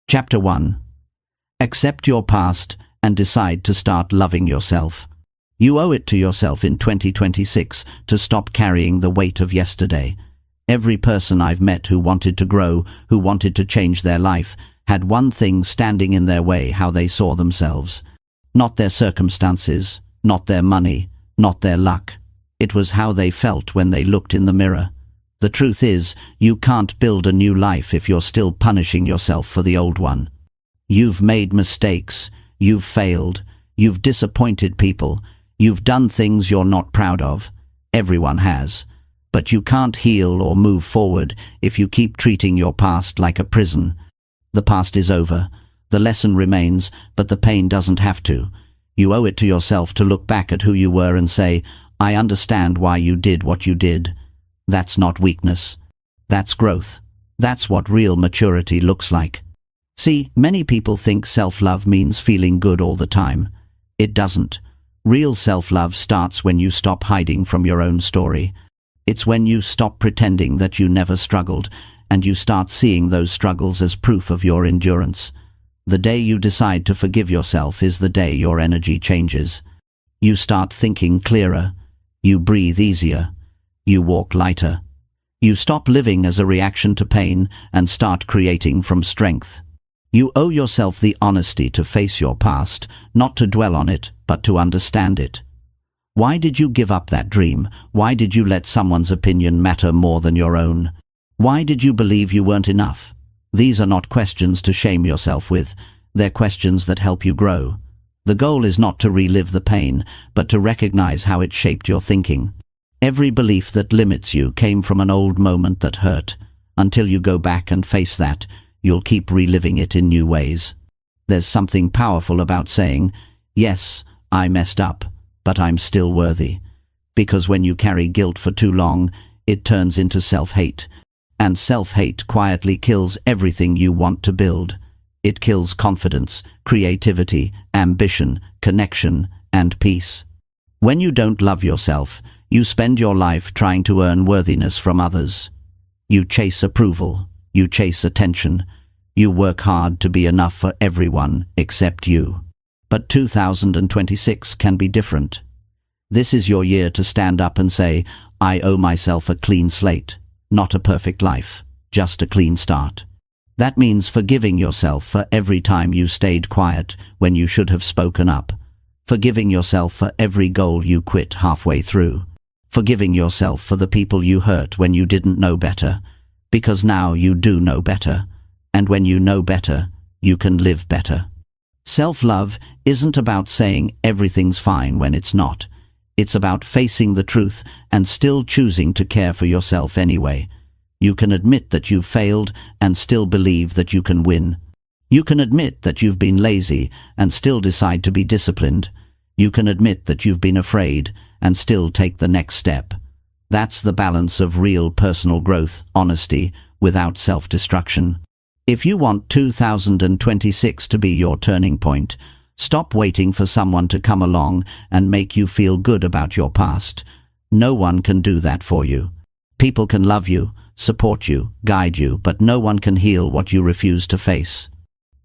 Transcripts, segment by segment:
Chapter 1. Accept your past and decide to start loving yourself. You owe it to yourself in 2026 to stop carrying the weight of yesterday. Every person I've met who wanted to grow, who wanted to change their life, had one thing standing in their way: how they saw themselves. Not their circumstances, not their money, not their luck. It was how they felt when they looked in the mirror. The truth is, you can't build a new life if you're still punishing yourself for the old one. You've made mistakes, you've failed, you've disappointed people, you've done things you're not proud of. Everyone has. But you can't heal or move forward if you keep treating your past like a prison. The past is over. The lesson remains, but the pain doesn't have to. You owe it to yourself to look back at who you were and say, I understand why you did what you did. That's not weakness. That's growth. That's what real maturity looks like. See, many people think self-love means feeling good all the time. It doesn't. Real self-love starts when you stop hiding from your own story. It's when you stop pretending that you never struggled, and you start seeing those struggles as proof of your endurance. The day you decide to forgive yourself is the day your energy changes. You start thinking clearer. You breathe easier. You walk lighter. You stop living as a reaction to pain and start creating from strength. You owe yourself the honesty to face your past, not to dwell on it, but to understand it. Why did you give up that dream? Why did you let someone's opinion matter more than your own? Why did you believe you weren't enough? These are not questions to shame yourself with. They're questions that help you grow. The goal is not to relive the pain, but to recognize how it shaped your thinking. Every belief that limits you came from an old moment that hurt. Until you go back and face that, you'll keep reliving it in new ways. There's something powerful about saying, yes, I messed up, but I'm still worthy. Because when you carry guilt for too long, it turns into self-hate. And self-hate quietly kills everything you want to build. It kills confidence, creativity, ambition, connection, and peace. When you don't love yourself, you spend your life trying to earn worthiness from others. You chase approval. You chase attention. You work hard to be enough for everyone except you. But 2026 can be different. This is your year to stand up and say, I owe myself a clean slate, not a perfect life, just a clean start. That means forgiving yourself for every time you stayed quiet when you should have spoken up. Forgiving yourself for every goal you quit halfway through. Forgiving yourself for the people you hurt when you didn't know better. Because now you do know better. And when you know better, you can live better. Self-love isn't about saying everything's fine when it's not. It's about facing the truth and still choosing to care for yourself anyway. You can admit that you've failed and still believe that you can win. You can admit that you've been lazy and still decide to be disciplined. You can admit that you've been afraid and still take the next step. That's the balance of real personal growth, honesty, without self-destruction. If you want 2026 to be your turning point, stop waiting for someone to come along and make you feel good about your past. No one can do that for you. People can love you, support you, guide you, but no one can heal what you refuse to face.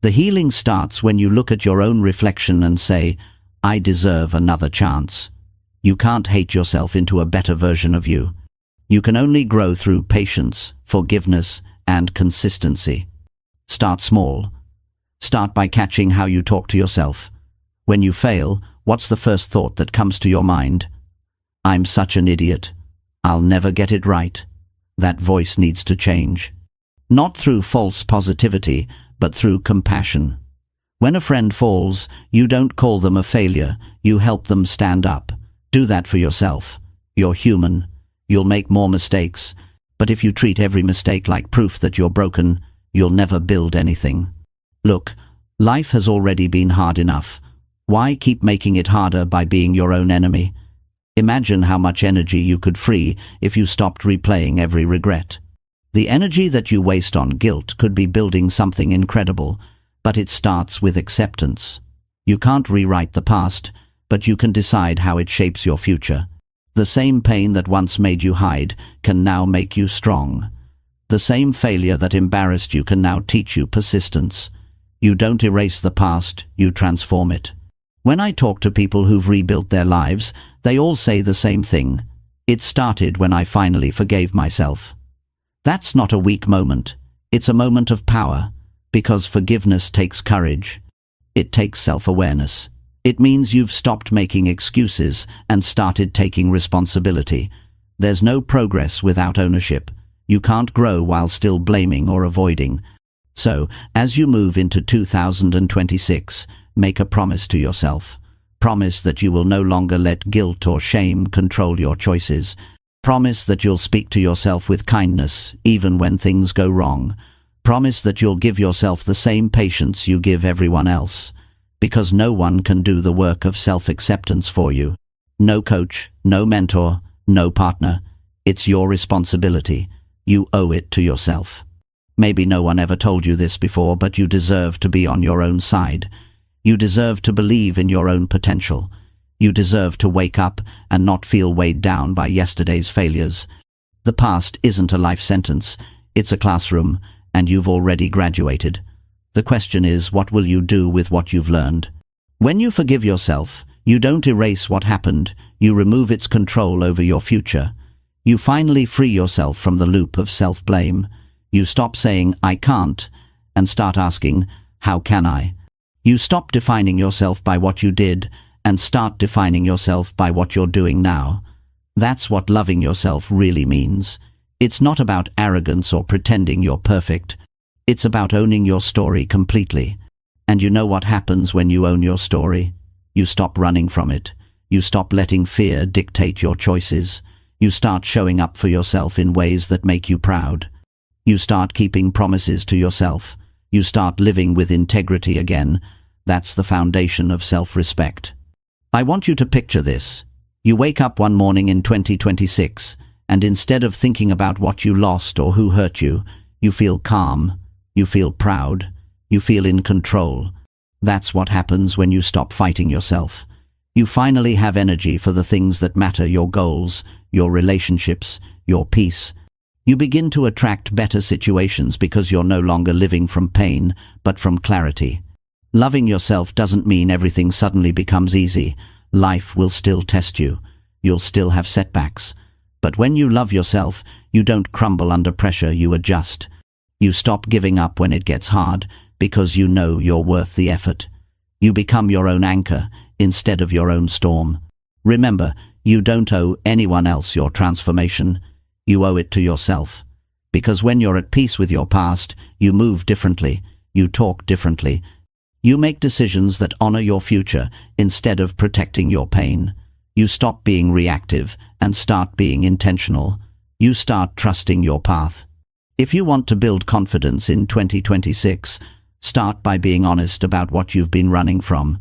The healing starts when you look at your own reflection and say, I deserve another chance. You can't hate yourself into a better version of you. You can only grow through patience, forgiveness, and consistency. Start small. Start by catching how you talk to yourself. When you fail, what's the first thought that comes to your mind? I'm such an idiot. I'll never get it right. That voice needs to change. Not through false positivity, but through compassion. When a friend falls, you don't call them a failure, you help them stand up. Do that for yourself. You're human. You'll make more mistakes. But if you treat every mistake like proof that you're broken, you'll never build anything. Look, life has already been hard enough. Why keep making it harder by being your own enemy? Imagine how much energy you could free if you stopped replaying every regret. The energy that you waste on guilt could be building something incredible, but it starts with acceptance. You can't rewrite the past, but you can decide how it shapes your future. The same pain that once made you hide can now make you strong. The same failure that embarrassed you can now teach you persistence. You don't erase the past, you transform it. When I talk to people who've rebuilt their lives, they all say the same thing. It started when I finally forgave myself. That's not a weak moment. It's a moment of power, because forgiveness takes courage. It takes self-awareness. It means you've stopped making excuses and started taking responsibility. There's no progress without ownership. You can't grow while still blaming or avoiding. So, as you move into 2026, make a promise to yourself. Promise that you will no longer let guilt or shame control your choices. Promise that you'll speak to yourself with kindness, even when things go wrong. Promise that you'll give yourself the same patience you give everyone else. Because no one can do the work of self-acceptance for you. No coach, no mentor, no partner. It's your responsibility. You owe it to yourself. Maybe no one ever told you this before, but you deserve to be on your own side. You deserve to believe in your own potential. You deserve to wake up and not feel weighed down by yesterday's failures. The past isn't a life sentence. It's a classroom, and you've already graduated. The question is, what will you do with what you've learned? When you forgive yourself, you don't erase what happened. You remove its control over your future. You finally free yourself from the loop of self-blame. You stop saying, "I can't," and start asking, "How can I?" You stop defining yourself by what you did and start defining yourself by what you're doing now. That's what loving yourself really means. It's not about arrogance or pretending you're perfect. It's about owning your story completely. And you know what happens when you own your story? You stop running from it. You stop letting fear dictate your choices. You start showing up for yourself in ways that make you proud. You start keeping promises to yourself. You start living with integrity again. That's the foundation of self-respect. I want you to picture this. You wake up one morning in 2026, and instead of thinking about what you lost or who hurt you, you feel calm. You feel proud. You feel in control. That's what happens when you stop fighting yourself. You finally have energy for the things that matter: your goals, your relationships, your peace. You begin to attract better situations because you're no longer living from pain, but from clarity. Loving yourself doesn't mean everything suddenly becomes easy. Life will still test you. You'll still have setbacks. But when you love yourself, you don't crumble under pressure, you adjust. You stop giving up when it gets hard, because you know you're worth the effort. You become your own anchor instead of your own storm. Remember, you don't owe anyone else your transformation. You owe it to yourself. Because when you're at peace with your past, you move differently, you talk differently. You make decisions that honor your future instead of protecting your pain. You stop being reactive and start being intentional. You start trusting your path. If you want to build confidence in 2026, start by being honest about what you've been running from.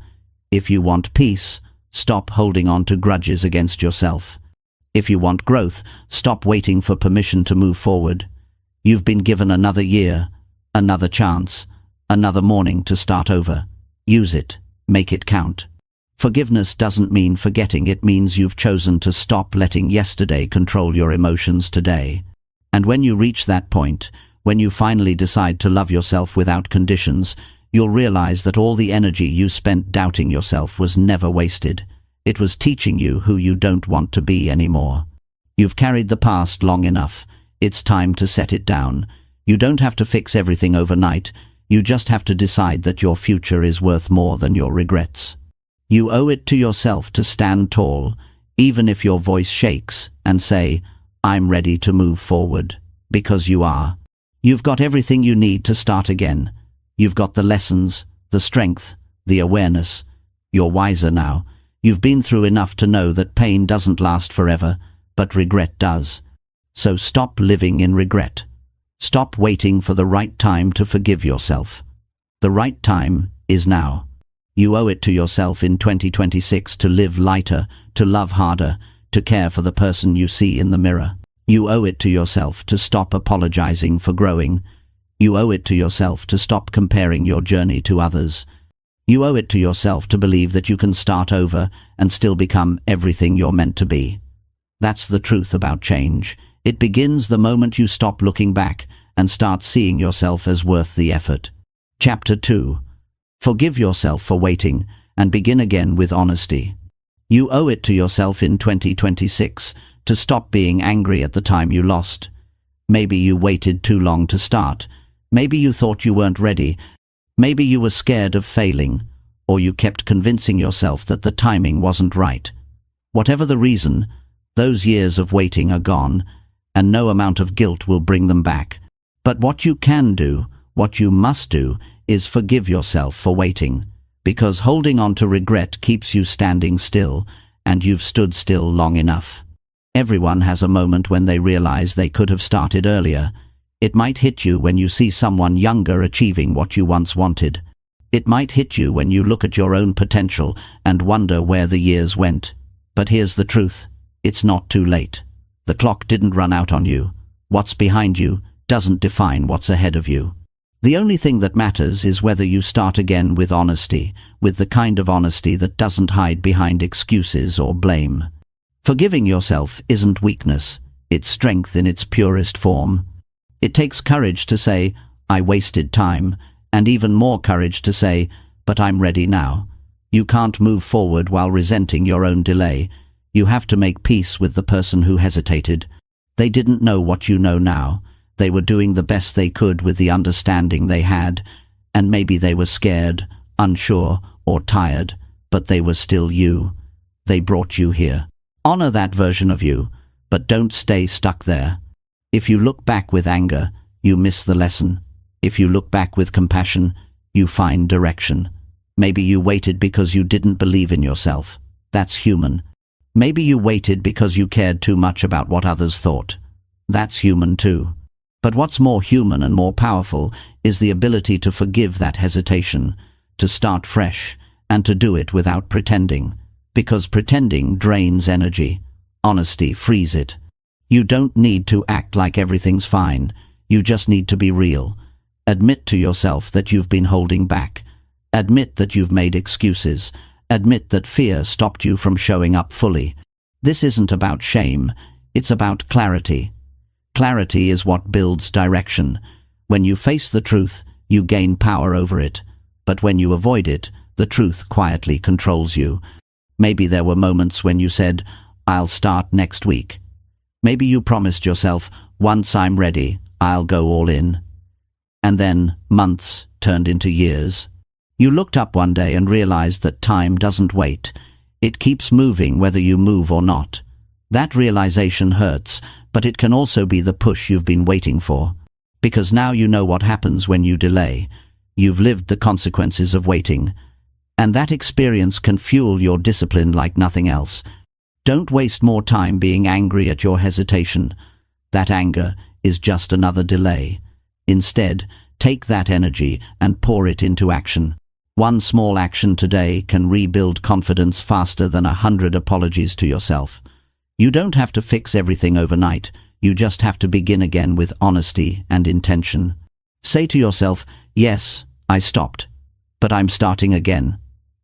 If you want peace, stop holding on to grudges against yourself. If you want growth, stop waiting for permission to move forward. You've been given another year, another chance, another morning to start over. Use it. Make it count. Forgiveness doesn't mean forgetting. It means you've chosen to stop letting yesterday control your emotions today. And when you reach that point, when you finally decide to love yourself without conditions, you'll realize that all the energy you spent doubting yourself was never wasted. It was teaching you who you don't want to be anymore. You've carried the past long enough. It's time to set it down. You don't have to fix everything overnight. You just have to decide that your future is worth more than your regrets. You owe it to yourself to stand tall, even if your voice shakes, and say, "I'm ready to move forward," because you are. You've got everything you need to start again. You've got the lessons, the strength, the awareness. You're wiser now. You've been through enough to know that pain doesn't last forever, but regret does. So stop living in regret. Stop waiting for the right time to forgive yourself. The right time is now. You owe it to yourself in 2026 to live lighter, to love harder, to care for the person you see in the mirror. You owe it to yourself to stop apologizing for growing. You owe it to yourself to stop comparing your journey to others. You owe it to yourself to believe that you can start over and still become everything you're meant to be. That's the truth about change. It begins the moment you stop looking back and start seeing yourself as worth the effort. Chapter 2. Forgive yourself for waiting and begin again with honesty. You owe it to yourself in 2026 to stop being angry at the time you lost. Maybe you waited too long to start. Maybe you thought you weren't ready. Maybe you were scared of failing, or you kept convincing yourself that the timing wasn't right. Whatever the reason, those years of waiting are gone, and no amount of guilt will bring them back. But what you can do, what you must do, is forgive yourself for waiting, because holding on to regret keeps you standing still, and you've stood still long enough. Everyone has a moment when they realize they could have started earlier. It might hit you when you see someone younger achieving what you once wanted. It might hit you when you look at your own potential and wonder where the years went. But here's the truth. It's not too late. The clock didn't run out on you. What's behind you doesn't define what's ahead of you. The only thing that matters is whether you start again with honesty, with the kind of honesty that doesn't hide behind excuses or blame. Forgiving yourself isn't weakness, it's strength in its purest form. It takes courage to say, I wasted time, and even more courage to say, but I'm ready now. You can't move forward while resenting your own delay. You have to make peace with the person who hesitated. They didn't know what you know now. They were doing the best they could with the understanding they had, and maybe they were scared, unsure, or tired, but they were still you. They brought you here. Honor that version of you, but don't stay stuck there. If you look back with anger, you miss the lesson. If you look back with compassion, you find direction. Maybe you waited because you didn't believe in yourself. That's human. Maybe you waited because you cared too much about what others thought. That's human too. But what's more human and more powerful is the ability to forgive that hesitation, to start fresh, and to do it without pretending. Because pretending drains energy. Honesty frees it. You don't need to act like everything's fine. You just need to be real. Admit to yourself that you've been holding back. Admit that you've made excuses. Admit that fear stopped you from showing up fully. This isn't about shame. It's about clarity. Clarity is what builds direction. When you face the truth, you gain power over it. But when you avoid it, the truth quietly controls you. Maybe there were moments when you said, I'll start next week. Maybe you promised yourself, once I'm ready, I'll go all in. And then months turned into years. You looked up one day and realized that time doesn't wait. It keeps moving whether you move or not. That realization hurts, but it can also be the push you've been waiting for. Because now you know what happens when you delay. You've lived the consequences of waiting. And that experience can fuel your discipline like nothing else. Don't waste more time being angry at your hesitation. That anger is just another delay. Instead, take that energy and pour it into action. One small action today can rebuild confidence faster than 100 apologies to yourself. You don't have to fix everything overnight. You just have to begin again with honesty and intention. Say to yourself, yes, I stopped, but I'm starting again.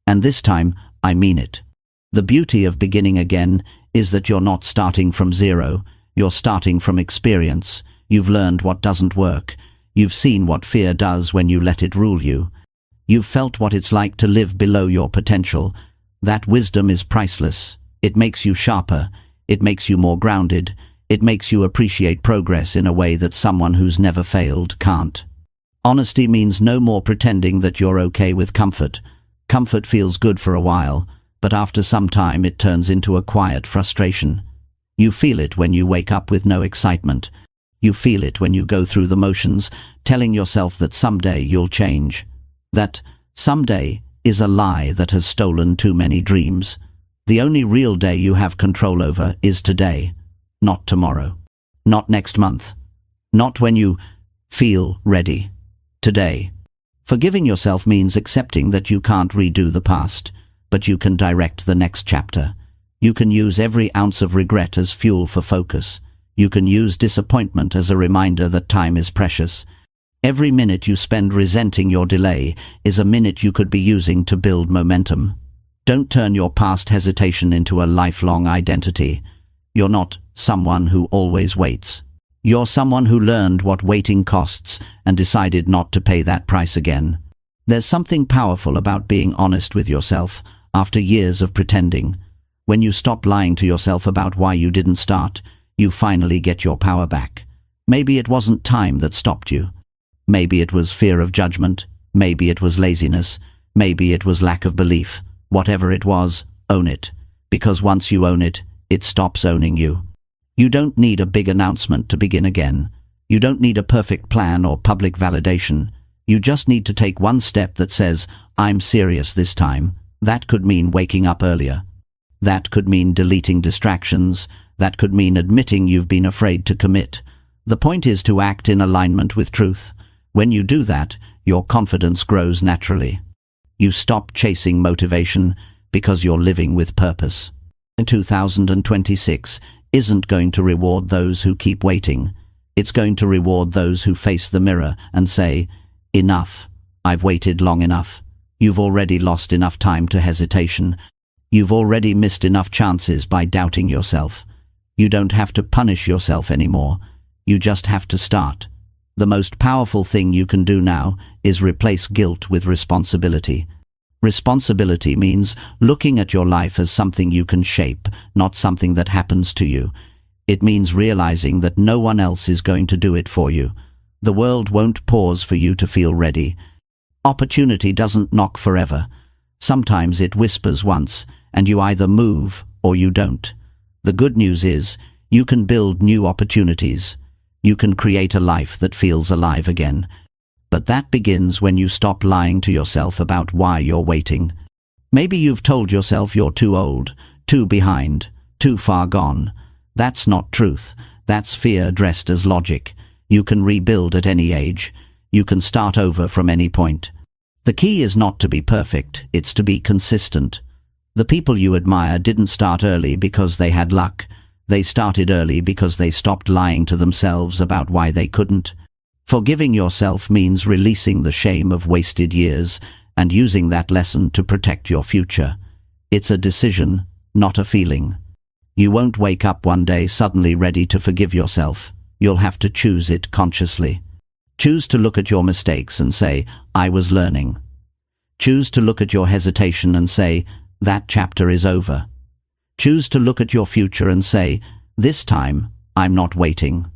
And this time, I mean it. The beauty of beginning again is that you're not starting from zero. You're starting from experience. You've learned what doesn't work. You've seen what fear does when you let it rule you. You've felt what it's like to live below your potential. That wisdom is priceless. It makes you sharper. It makes you more grounded. It makes you appreciate progress in a way that someone who's never failed can't. Honesty means no more pretending that you're okay with comfort. Comfort feels good for a while, but after some time it turns into a quiet frustration. You feel it when you wake up with no excitement. You feel it when you go through the motions, telling yourself that someday you'll change. That someday is a lie that has stolen too many dreams. The only real day you have control over is today, not tomorrow, not next month, not when you feel ready. Today. Forgiving yourself means accepting that you can't redo the past, but you can direct the next chapter. You can use every ounce of regret as fuel for focus. You can use disappointment as a reminder that time is precious. Every minute you spend resenting your delay is a minute you could be using to build momentum. Don't turn your past hesitation into a lifelong identity. You're not someone who always waits. You're someone who learned what waiting costs and decided not to pay that price again. There's something powerful about being honest with yourself after years of pretending. When you stop lying to yourself about why you didn't start, you finally get your power back. Maybe it wasn't time that stopped you. Maybe it was fear of judgment. Maybe it was laziness. Maybe it was lack of belief. Whatever it was, own it. Because once you own it, it stops owning you. You don't need a big announcement to begin again. You don't need a perfect plan or public validation. You just need to take one step that says, I'm serious this time. That could mean waking up earlier. That could mean deleting distractions. That could mean admitting you've been afraid to commit. The point is to act in alignment with truth. When you do that, your confidence grows naturally. You stop chasing motivation because you're living with purpose. 2026 isn't going to reward those who keep waiting. It's going to reward those who face the mirror and say, enough. I've waited long enough. You've already lost enough time to hesitation. You've already missed enough chances by doubting yourself. You don't have to punish yourself anymore. You just have to start. The most powerful thing you can do now is replace guilt with responsibility. Responsibility means looking at your life as something you can shape, not something that happens to you. It means realizing that no one else is going to do it for you. The world won't pause for you to feel ready. Opportunity doesn't knock forever. Sometimes it whispers once, and you either move or you don't. The good news is, you can build new opportunities. You can create a life that feels alive again. But that begins when you stop lying to yourself about why you're waiting. Maybe you've told yourself you're too old, too behind, too far gone. That's not truth. That's fear dressed as logic. You can rebuild at any age. You can start over from any point. The key is not to be perfect, it's to be consistent. The people you admire didn't start early because they had luck. They started early because they stopped lying to themselves about why they couldn't. Forgiving yourself means releasing the shame of wasted years and using that lesson to protect your future. It's a decision, not a feeling. You won't wake up one day suddenly ready to forgive yourself. You'll have to choose it consciously. Choose to look at your mistakes and say, I was learning. Choose to look at your hesitation and say, that chapter is over. Choose to look at your future and say, this time, I'm not waiting.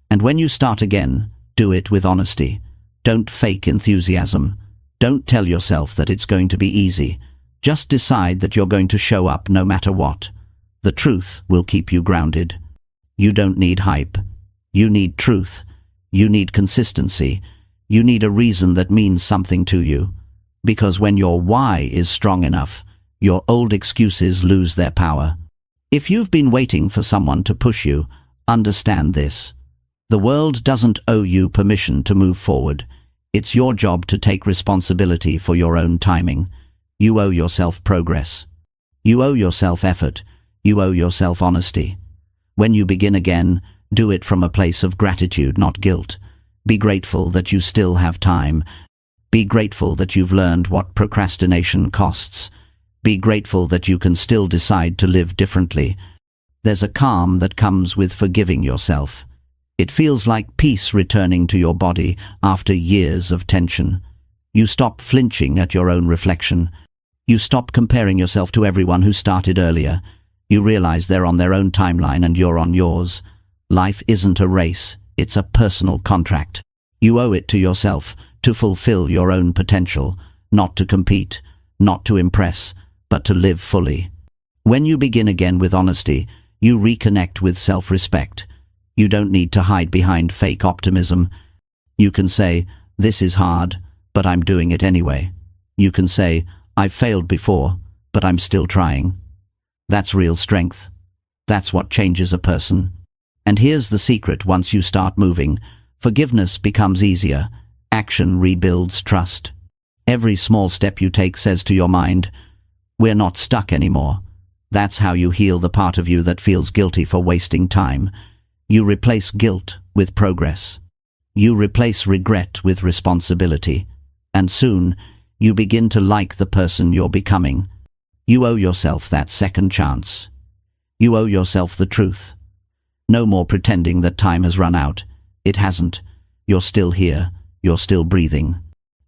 And when you start again, do it with honesty. Don't fake enthusiasm. Don't tell yourself that it's going to be easy. Just decide that you're going to show up no matter what. The truth will keep you grounded. You don't need hype. You need truth. You need consistency. You need a reason that means something to you. Because when your why is strong enough, your old excuses lose their power. If you've been waiting for someone to push you, understand this. The world doesn't owe you permission to move forward. It's your job to take responsibility for your own timing. You owe yourself progress. You owe yourself effort. You owe yourself honesty. When you begin again, do it from a place of gratitude, not guilt. Be grateful that you still have time. Be grateful that you've learned what procrastination costs. Be grateful that you can still decide to live differently. There's a calm that comes with forgiving yourself. It feels like peace returning to your body after years of tension. You stop flinching at your own reflection. You stop comparing yourself to everyone who started earlier. You realize they're on their own timeline and you're on yours. Life isn't a race, it's a personal contract. You owe it to yourself to fulfill your own potential, not to compete, not to impress, but to live fully. When you begin again with honesty, you reconnect with self-respect. You don't need to hide behind fake optimism. You can say, this is hard, but I'm doing it anyway. You can say, I've failed before, but I'm still trying. That's real strength. That's what changes a person. And here's the secret: once you start moving, forgiveness becomes easier. Action rebuilds trust. Every small step you take says to your mind, we're not stuck anymore. That's how you heal the part of you that feels guilty for wasting time. You replace guilt with progress. You replace regret with responsibility. And soon, you begin to like the person you're becoming. You owe yourself that second chance. You owe yourself the truth. No more pretending that time has run out. It hasn't. You're still here. You're still breathing.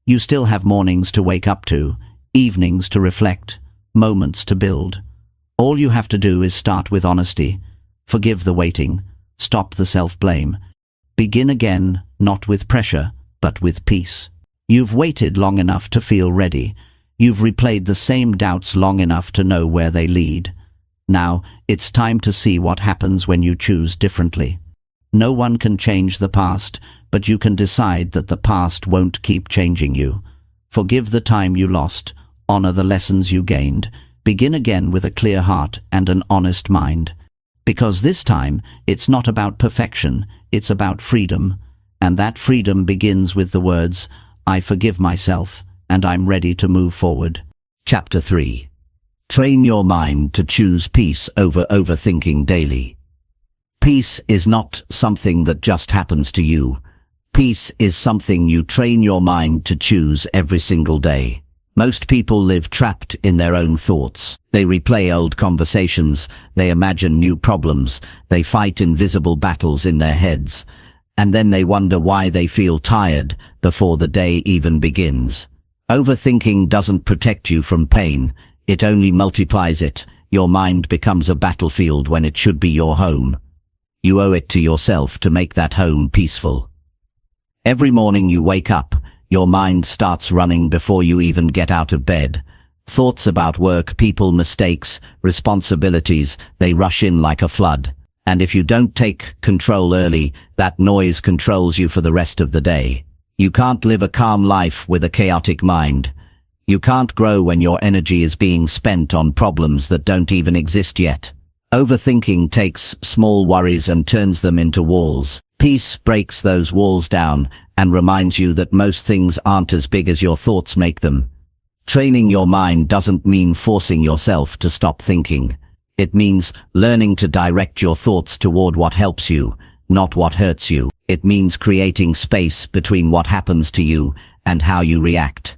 You still have mornings to wake up to, evenings to reflect, moments to build. All you have to do is start with honesty. Forgive the waiting. Stop the self-blame. Begin again, not with pressure, but with peace. You've waited long enough to feel ready. You've replayed the same doubts long enough to know where they lead. Now, it's time to see what happens when you choose differently. No one can change the past, but you can decide that the past won't keep changing you. Forgive the time you lost. Honor the lessons you gained. Begin again with a clear heart and an honest mind. Because this time, it's not about perfection, it's about freedom. And that freedom begins with the words, I forgive myself, and I'm ready to move forward. Chapter 3. Train your mind to choose peace over overthinking daily. Peace is not something that just happens to you. Peace is something you train your mind to choose every single day. Most people live trapped in their own thoughts. They replay old conversations, they imagine new problems, they fight invisible battles in their heads, and then they wonder why they feel tired before the day even begins. Overthinking doesn't protect you from pain, it only multiplies it. Your mind becomes a battlefield when it should be your home. You owe it to yourself to make that home peaceful. Every morning you wake up, your mind starts running before you even get out of bed. Thoughts about work, people, mistakes, responsibilities, they rush in like a flood. And if you don't take control early, that noise controls you for the rest of the day. You can't live a calm life with a chaotic mind. You can't grow when your energy is being spent on problems that don't even exist yet. Overthinking takes small worries and turns them into walls. Peace breaks those walls down and reminds you that most things aren't as big as your thoughts make them. Training your mind doesn't mean forcing yourself to stop thinking. It means learning to direct your thoughts toward what helps you, not what hurts you. It means creating space between what happens to you and how you react.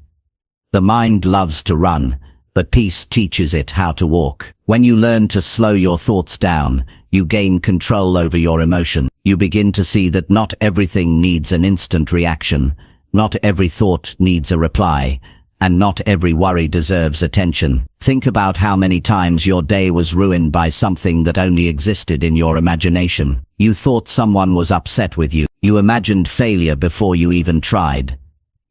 The mind loves to run, but peace teaches it how to walk. When you learn to slow your thoughts down, you gain control over your emotion. You begin to see that not everything needs an instant reaction, not every thought needs a reply, and not every worry deserves attention. Think about how many times your day was ruined by something that only existed in your imagination. You thought someone was upset with you. You imagined failure before you even tried.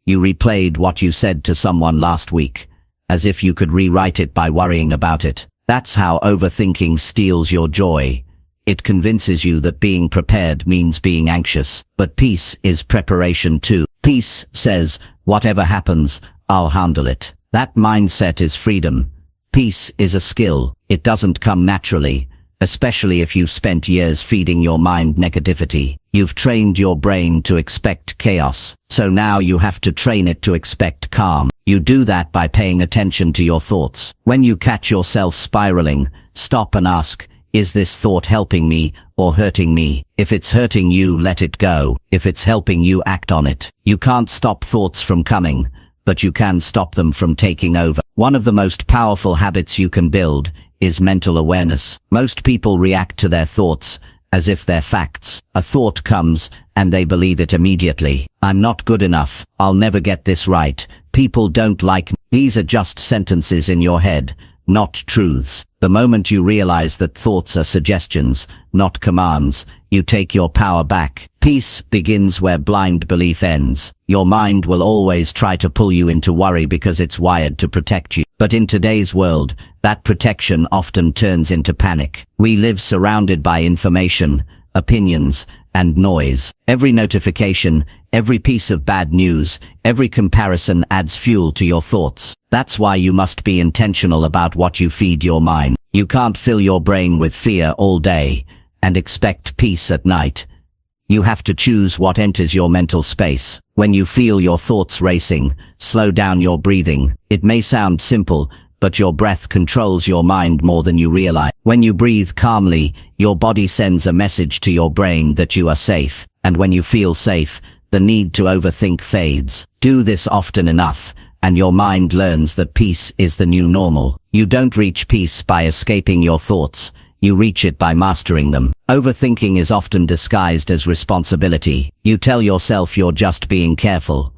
You replayed what you said to someone last week, as if you could rewrite it by worrying about it. That's how overthinking steals your joy. It convinces you that being prepared means being anxious. But peace is preparation too. Peace says, whatever happens, I'll handle it. That mindset is freedom. Peace is a skill. It doesn't come naturally, especially if you've spent years feeding your mind negativity. You've trained your brain to expect chaos, so now you have to train it to expect calm. You do that by paying attention to your thoughts. When you catch yourself spiraling, stop and ask, is this thought helping me or hurting me? If it's hurting you, let it go. If it's helping you, act on it. You can't stop thoughts from coming, but you can stop them from taking over. One of the most powerful habits you can build is mental awareness. Most people react to their thoughts as if they're facts. A thought comes and they believe it immediately. I'm not good enough. I'll never get this right. People don't like me. These are just sentences in your head, not truths. The moment you realize that thoughts are suggestions, not commands, you take your power back. Peace begins where blind belief ends. Your mind will always try to pull you into worry because it's wired to protect you. But in today's world, that protection often turns into panic. We live surrounded by information, opinions, and noise. Every notification, every piece of bad news, every comparison adds fuel to your thoughts. That's why you must be intentional about what you feed your mind. You can't fill your brain with fear all day and expect peace at night. You have to choose what enters your mental space. When you feel your thoughts racing, slow down your breathing. It may sound simple, but your breath controls your mind more than you realize. When you breathe calmly, your body sends a message to your brain that you are safe. And when you feel safe, the need to overthink fades. Do this often enough, and your mind learns that peace is the new normal. You don't reach peace by escaping your thoughts. You reach it by mastering them. Overthinking is often disguised as responsibility. You tell yourself you're just being careful,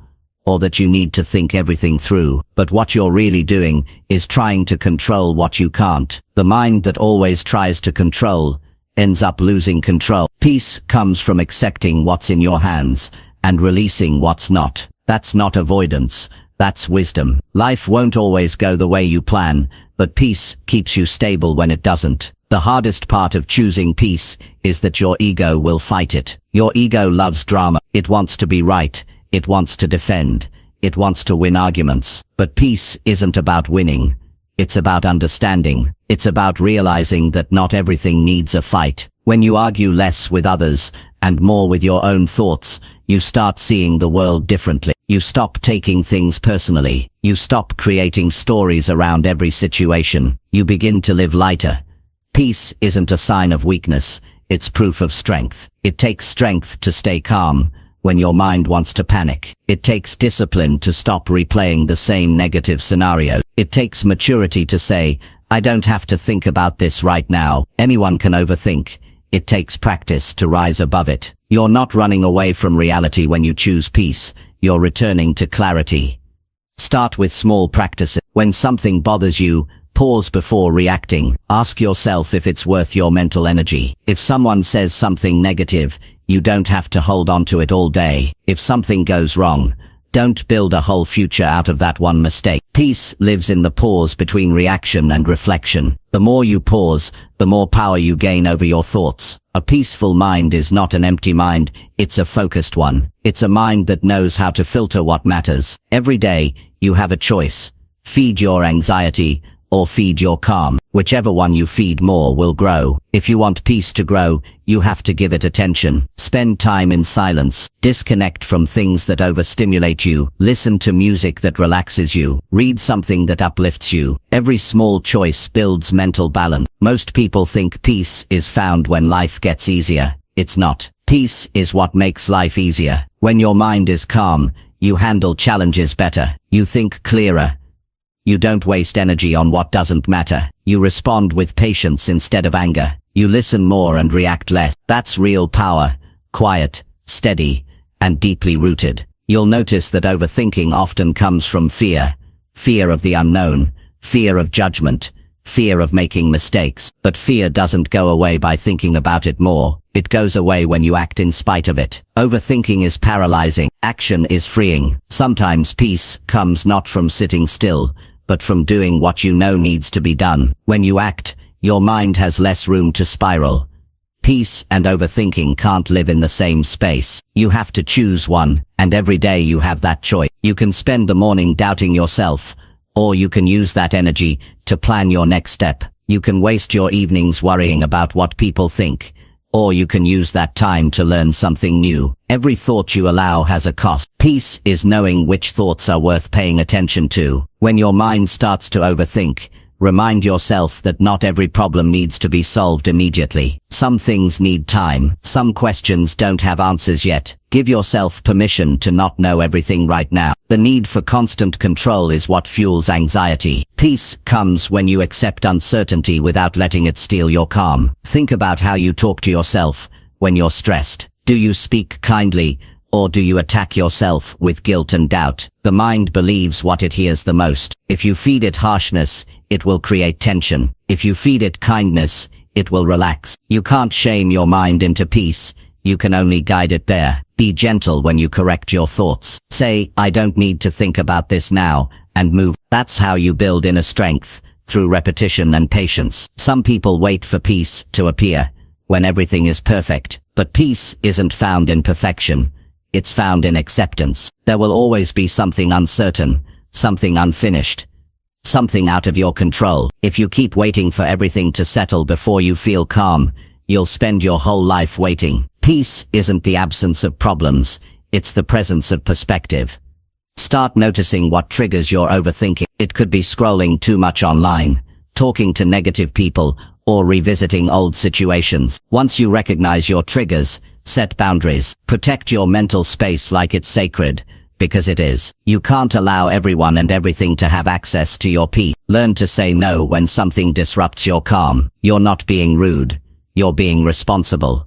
or that you need to think everything through. But what you're really doing is trying to control what you can't. The mind that always tries to control ends up losing control. Peace comes from accepting what's in your hands and releasing what's not. That's not avoidance. That's wisdom. Life won't always go the way you plan, but peace keeps you stable when it doesn't. The hardest part of choosing peace is that your ego will fight it. Your ego loves drama. It wants to be right. It wants to defend. It wants to win arguments. But peace isn't about winning. It's about understanding. It's about realizing that not everything needs a fight. When you argue less with others and more with your own thoughts, you start seeing the world differently. You stop taking things personally. You stop creating stories around every situation. You begin to live lighter. Peace isn't a sign of weakness. It's proof of strength. It takes strength to stay calm when your mind wants to panic. It takes discipline to stop replaying the same negative scenario. It takes maturity to say, I don't have to think about this right now. Anyone can overthink. It takes practice to rise above it. You're not running away from reality when you choose peace. You're returning to clarity. Start with small practices. When something bothers you, pause before reacting. Ask yourself if it's worth your mental energy. If someone says something negative, you don't have to hold on to it all day. If something goes wrong, don't build a whole future out of that one mistake. Peace lives in the pause between reaction and reflection. The more you pause, the more power you gain over your thoughts. A peaceful mind is not an empty mind, it's a focused one. It's a mind that knows how to filter what matters. Every day, you have a choice. Feed your anxiety, or feed your calm. Whichever one you feed more will grow. If you want peace to grow, you have to give it attention. Spend time in silence. Disconnect from things that overstimulate you. Listen to music that relaxes you. Read something that uplifts you. Every small choice builds mental balance. Most people think peace is found when life gets easier. It's not. Peace is what makes life easier. When your mind is calm, you handle challenges better. You think clearer. You don't waste energy on what doesn't matter. You respond with patience instead of anger. You listen more and react less. That's real power. Quiet, steady, and deeply rooted. You'll notice that overthinking often comes from fear. Fear of the unknown. Fear of judgment. Fear of making mistakes. But fear doesn't go away by thinking about it more. It goes away when you act in spite of it. Overthinking is paralyzing. Action is freeing. Sometimes peace comes not from sitting still, but from doing what you know needs to be done. When you act, your mind has less room to spiral. Peace and overthinking can't live in the same space. You have to choose one, and every day you have that choice. You can spend the morning doubting yourself, or you can use that energy to plan your next step. You can waste your evenings worrying about what people think, or you can use that time to learn something new. Every thought you allow has a cost. Peace is knowing which thoughts are worth paying attention to. When your mind starts to overthink, remind yourself that not every problem needs to be solved immediately. Some things need time. Some questions don't have answers yet. Give yourself permission to not know everything right now. The need for constant control is what fuels anxiety. Peace comes when you accept uncertainty without letting it steal your calm. Think about how you talk to yourself when you're stressed. Do you speak kindly, or do you attack yourself with guilt and doubt? The mind believes what it hears the most. If you feed it harshness, it will create tension. If you feed it kindness, it will relax. You can't shame your mind into peace. You can only guide it there. Be gentle when you correct your thoughts. Say, I don't need to think about this now, and move. That's how you build inner strength, through repetition and patience. Some people wait for peace to appear when everything is perfect. But peace isn't found in perfection. It's found in acceptance. There will always be something uncertain, something unfinished, something out of your control. If you keep waiting for everything to settle before you feel calm, you'll spend your whole life waiting. Peace isn't the absence of problems, it's the presence of perspective. Start noticing what triggers your overthinking. It could be scrolling too much online, talking to negative people, or revisiting old situations. Once you recognize your triggers, set boundaries. Protect your mental space like it's sacred, because it is. You can't allow everyone and everything to have access to your peace. Learn to say no when something disrupts your calm. You're not being rude. You're being responsible.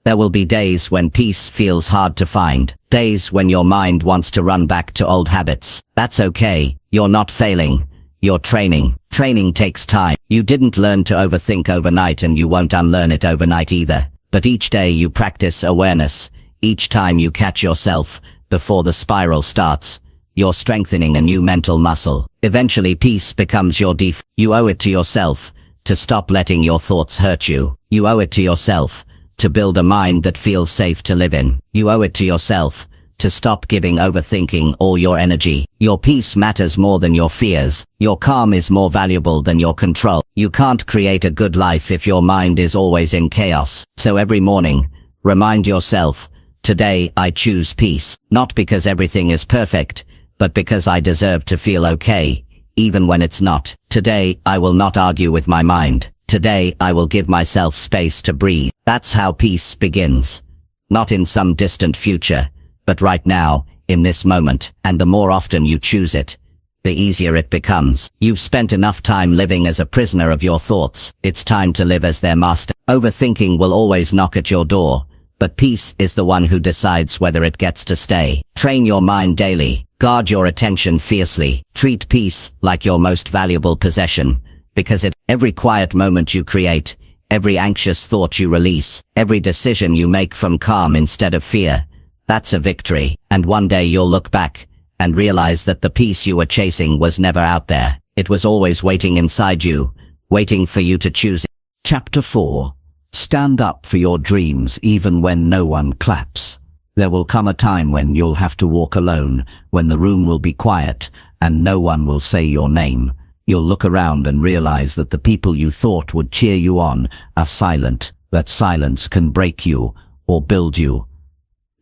There will be days when peace feels hard to find, days when your mind wants to run back to old habits. That's okay. You're not failing. You're training. Training takes time. You didn't learn to overthink overnight, and you won't unlearn it overnight either. But each day you practice awareness. Each time you catch yourself before the spiral starts, you're strengthening a new mental muscle. Eventually peace becomes your default. You owe it to yourself to stop letting your thoughts hurt you. You owe it to yourself to build a mind that feels safe to live in. You owe it to yourself to stop giving overthinking all your energy. Your peace matters more than your fears. Your calm is more valuable than your control. You can't create a good life if your mind is always in chaos. So every morning, remind yourself, today I choose peace. Not because everything is perfect, but because I deserve to feel okay, even when it's not. Today I will not argue with my mind. Today I will give myself space to breathe. That's how peace begins. Not in some distant future, but right now, in this moment. And the more often you choose it, the easier it becomes. You've spent enough time living as a prisoner of your thoughts. It's time to live as their master. Overthinking will always knock at your door, but peace is the one who decides whether it gets to stay. Train your mind daily. Guard your attention fiercely. Treat peace like your most valuable possession, because every quiet moment you create, every anxious thought you release, every decision you make from calm instead of fear, that's a victory. And one day you'll look back and realize that the peace you were chasing was never out there. It was always waiting inside you, waiting for you to choose it. Chapter 4. Stand up for your dreams even when no one claps. There will come a time when you'll have to walk alone, when the room will be quiet and no one will say your name. You'll look around and realize that the people you thought would cheer you on are silent. That silence can break you or build you.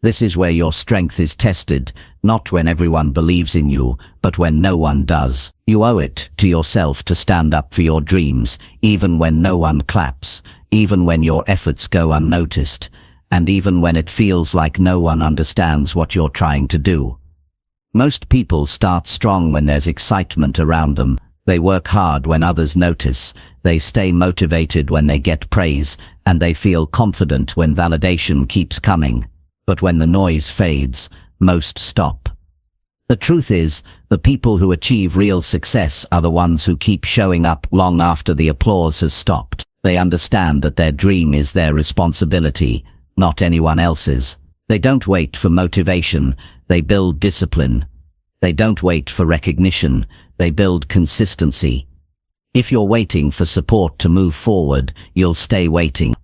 This is where your strength is tested, not when everyone believes in you, but when no one does. You owe it to yourself to stand up for your dreams, even when no one claps, even when your efforts go unnoticed, and even when it feels like no one understands what you're trying to do. Most people start strong when there's excitement around them. They work hard when others notice. They stay motivated when they get praise, and they feel confident when validation keeps coming. But when the noise fades, most stop. The truth is, the people who achieve real success are the ones who keep showing up long after the applause has stopped. They understand that their dream is their responsibility, not anyone else's. They don't wait for motivation, they build discipline. They don't wait for recognition, they build consistency. If you're waiting for support to move forward, you'll stay waiting.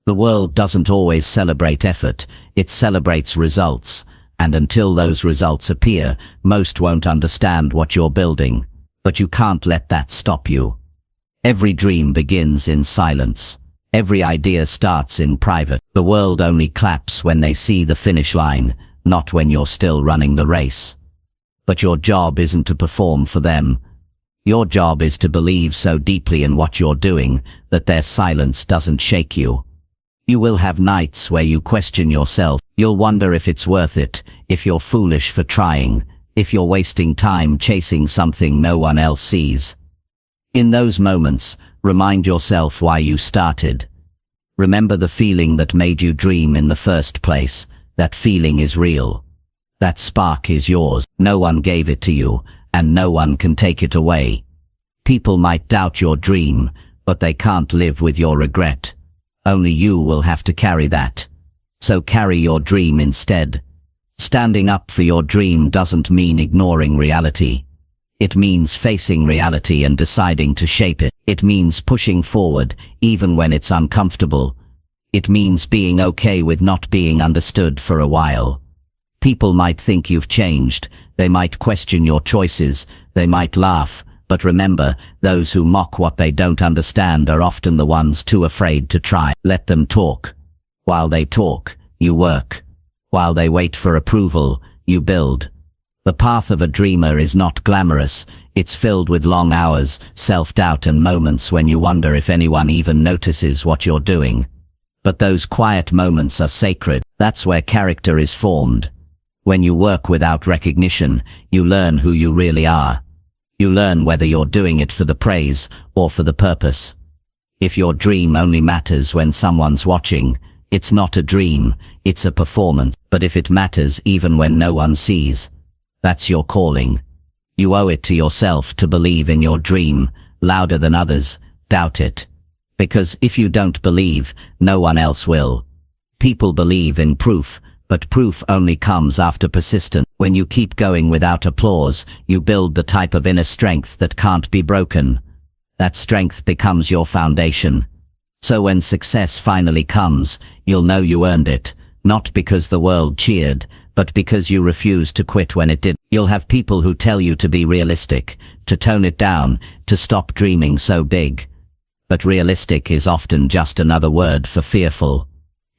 The world doesn't always celebrate effort, it celebrates results, and until those results appear, most won't understand what you're building. But you can't let that stop you. Every dream begins in silence. Every idea starts in private. The world only claps when they see the finish line, not when you're still running the race. But your job isn't to perform for them. Your job is to believe so deeply in what you're doing that their silence doesn't shake you. You will have nights where you question yourself. You'll wonder if it's worth it, if you're foolish for trying, if you're wasting time chasing something no one else sees. In those moments, remind yourself why you started. Remember the feeling that made you dream in the first place. That feeling is real. That spark is yours. No one gave it to you, and no one can take it away. People might doubt your dream, but they can't live with your regret. Only you will have to carry that. So carry your dream instead. Standing up for your dream doesn't mean ignoring reality. It means facing reality and deciding to shape it. It means pushing forward, even when it's uncomfortable. It means being okay with not being understood for a while. People might think you've changed. They might question your choices. They might laugh. But remember, those who mock what they don't understand are often the ones too afraid to try. Let them talk. While they talk, you work. While they wait for approval, you build. The path of a dreamer is not glamorous. It's filled with long hours, self-doubt, and moments when you wonder if anyone even notices what you're doing. But those quiet moments are sacred. That's where character is formed. When you work without recognition, you learn who you really are. You learn whether you're doing it for the praise or for the purpose. If your dream only matters when someone's watching, It's not a dream, it's a performance. But if it matters even when no one sees, that's your calling. You owe it to yourself to believe in your dream, louder than others. Doubt it. Because if you don't believe, no one else will. People believe in proof, but proof only comes after persistence. When you keep going without applause, you build the type of inner strength that can't be broken. That strength becomes your foundation. So when success finally comes, you'll know you earned it, not because the world cheered, but because you refused to quit when it did. You'll have people who tell you to be realistic, to tone it down, to stop dreaming so big. But realistic is often just another word for fearful.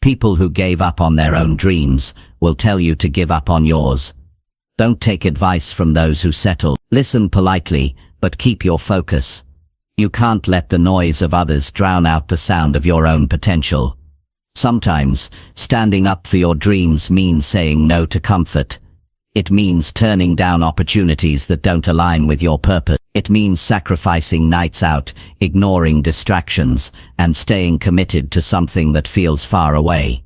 People who gave up on their own dreams will tell you to give up on yours. Don't take advice from those who settle. Listen politely, but keep your focus. You can't let the noise of others drown out the sound of your own potential. Sometimes, standing up for your dreams means saying no to comfort. It means turning down opportunities that don't align with your purpose. It means sacrificing nights out, ignoring distractions, and staying committed to something that feels far away.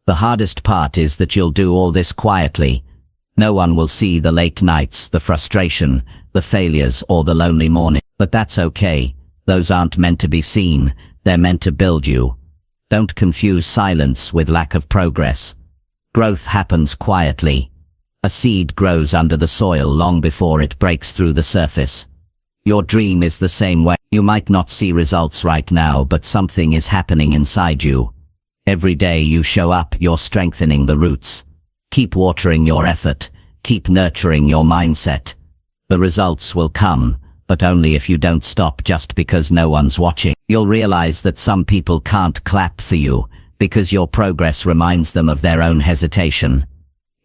The hardest part is that you'll do all this quietly. No one will see the late nights, the frustration, the failures, or the lonely morning. But that's okay. Those aren't meant to be seen. They're meant to build you. Don't confuse silence with lack of progress. Growth happens quietly. A seed grows under the soil long before it breaks through the surface. Your dream is the same way. You might not see results right now, but something is happening inside you. Every day you show up, you're strengthening the roots. Keep watering your effort. Keep nurturing your mindset. The results will come, but only if you don't stop just because no one's watching. You'll realize that some people can't clap for you, because your progress reminds them of their own hesitation.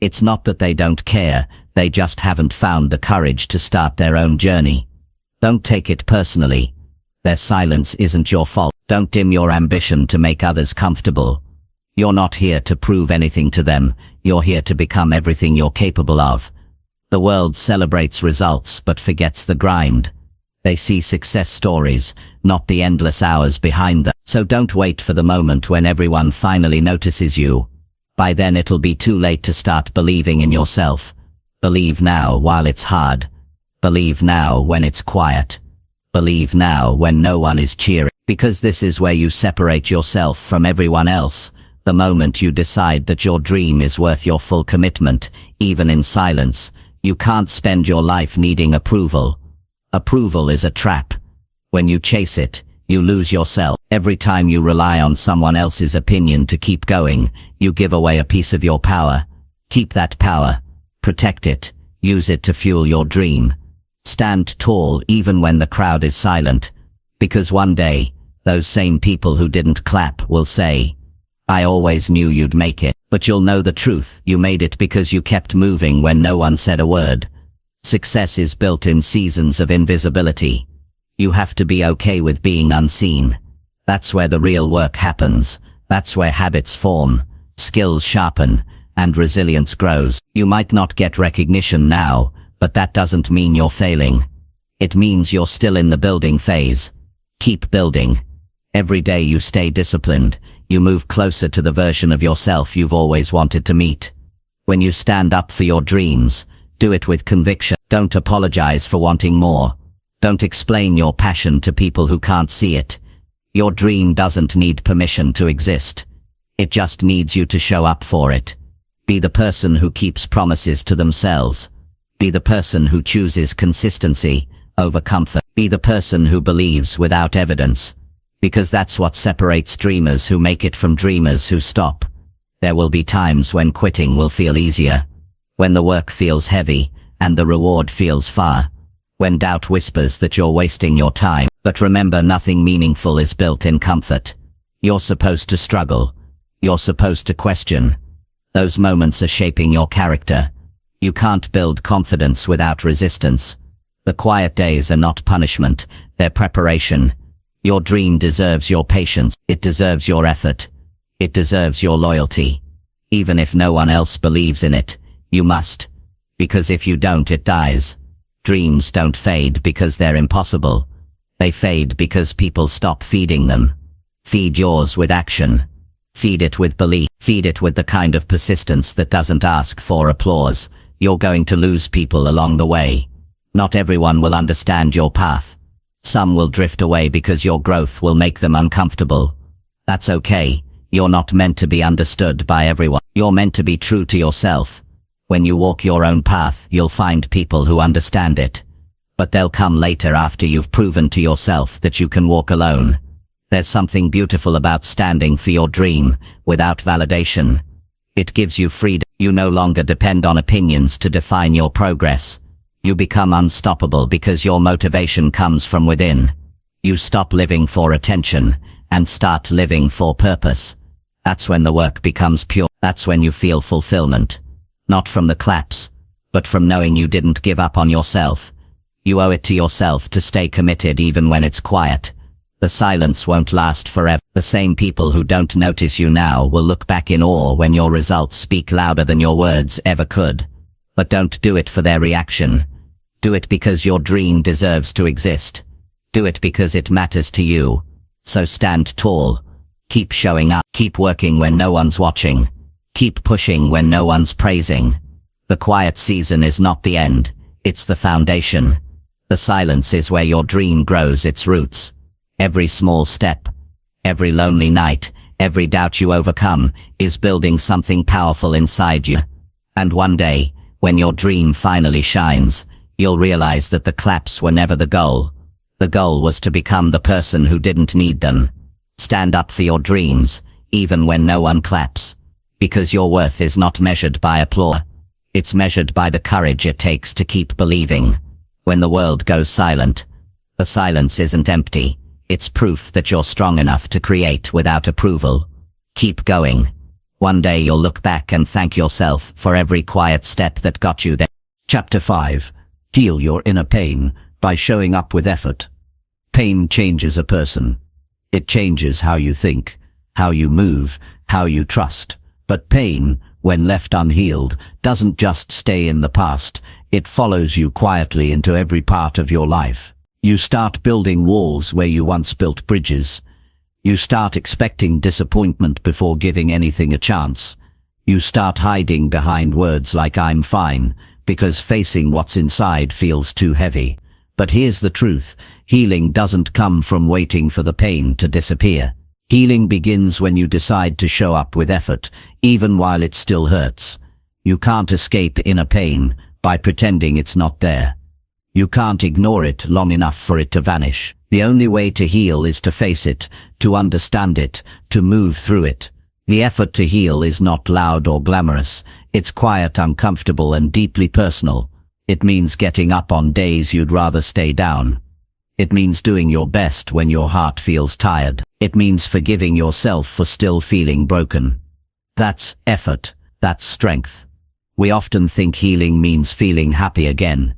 It's not that they don't care, they just haven't found the courage to start their own journey. Don't take it personally. Their silence isn't your fault. Don't dim your ambition to make others comfortable. You're not here to prove anything to them, you're here to become everything you're capable of. The world celebrates results but forgets the grind. They see success stories, not the endless hours behind them. So don't wait for the moment when everyone finally notices you. By then it'll be too late to start believing in yourself. Believe now while it's hard. Believe now when it's quiet. Believe now when no one is cheering. Because this is where you separate yourself from everyone else. The moment you decide that your dream is worth your full commitment, even in silence, you can't spend your life needing approval. Approval is a trap. When you chase it, you lose yourself. Every time you rely on someone else's opinion to keep going, you give away a piece of your power. Keep that power. Protect it. Use it to fuel your dream. Stand tall even when the crowd is silent. Because one day, those same people who didn't clap will say, "I always knew you'd make it." But you'll know the truth. You made it because you kept moving when no one said a word. Success is built in seasons of invisibility. You have to be okay with being unseen. That's where the real work happens. That's where habits form, skills sharpen, and resilience grows. You might not get recognition now, but that doesn't mean you're failing. It means you're still in the building phase. Keep building. Every day you stay disciplined, you move closer to the version of yourself you've always wanted to meet. When you stand up for your dreams, do it with conviction. Don't apologize for wanting more. Don't explain your passion to people who can't see it. Your dream doesn't need permission to exist. It just needs you to show up for it. Be the person who keeps promises to themselves. Be the person who chooses consistency over comfort. Be the person who believes without evidence. Because that's what separates dreamers who make it from dreamers who stop. There will be times when quitting will feel easier. When the work feels heavy, and the reward feels far. When doubt whispers that you're wasting your time. But remember, nothing meaningful is built in comfort. You're supposed to struggle. You're supposed to question. Those moments are shaping your character. You can't build confidence without resistance. The quiet days are not punishment, they're preparation. Your dream deserves your patience. It deserves your effort. It deserves your loyalty. Even if no one else believes in it, you must. Because if you don't, it dies. Dreams don't fade because they're impossible. They fade because people stop feeding them. Feed yours with action. Feed it with belief. Feed it with the kind of persistence that doesn't ask for applause. You're going to lose people along the way. Not everyone will understand your path. Some will drift away because your growth will make them uncomfortable. That's okay. You're not meant to be understood by everyone. You're meant to be true to yourself. When you walk your own path, you'll find people who understand it. But they'll come later after you've proven to yourself that you can walk alone. There's something beautiful about standing for your dream, without validation. It gives you freedom. You no longer depend on opinions to define your progress. You become unstoppable because your motivation comes from within. You stop living for attention, and start living for purpose. That's when the work becomes pure. That's when you feel fulfillment. Not from the claps, but from knowing you didn't give up on yourself. You owe it to yourself to stay committed even when it's quiet. The silence won't last forever. The same people who don't notice you now will look back in awe when your results speak louder than your words ever could. But don't do it for their reaction. Do it because your dream deserves to exist. Do it because it matters to you. So stand tall. Keep showing up. Keep working when no one's watching. Keep pushing when no one's praising. The quiet season is not the end. It's the foundation. The silence is where your dream grows its roots. Every small step, every lonely night, every doubt you overcome is building something powerful inside you. And one day, when your dream finally shines, you'll realize that the claps were never the goal. The goal was to become the person who didn't need them. Stand up for your dreams, even when no one claps. Because your worth is not measured by applause. It's measured by the courage it takes to keep believing. When the world goes silent, the silence isn't empty. It's proof that you're strong enough to create without approval. Keep going. One day you'll look back and thank yourself for every quiet step that got you there. Chapter 5. Heal your inner pain by showing up with effort. Pain changes a person. It changes how you think, how you move, how you trust. But pain, when left unhealed, doesn't just stay in the past. It follows you quietly into every part of your life. You start building walls where you once built bridges. You start expecting disappointment before giving anything a chance. You start hiding behind words like "I'm fine," because facing what's inside feels too heavy. But here's the truth. Healing doesn't come from waiting for the pain to disappear. Healing begins when you decide to show up with effort, even while it still hurts. You can't escape inner pain by pretending it's not there. You can't ignore it long enough for it to vanish. The only way to heal is to face it, to understand it, to move through it. The effort to heal is not loud or glamorous. It's quiet, uncomfortable, and deeply personal. It means getting up on days you'd rather stay down. It means doing your best when your heart feels tired. It means forgiving yourself for still feeling broken. That's effort. That's strength. We often think healing means feeling happy again.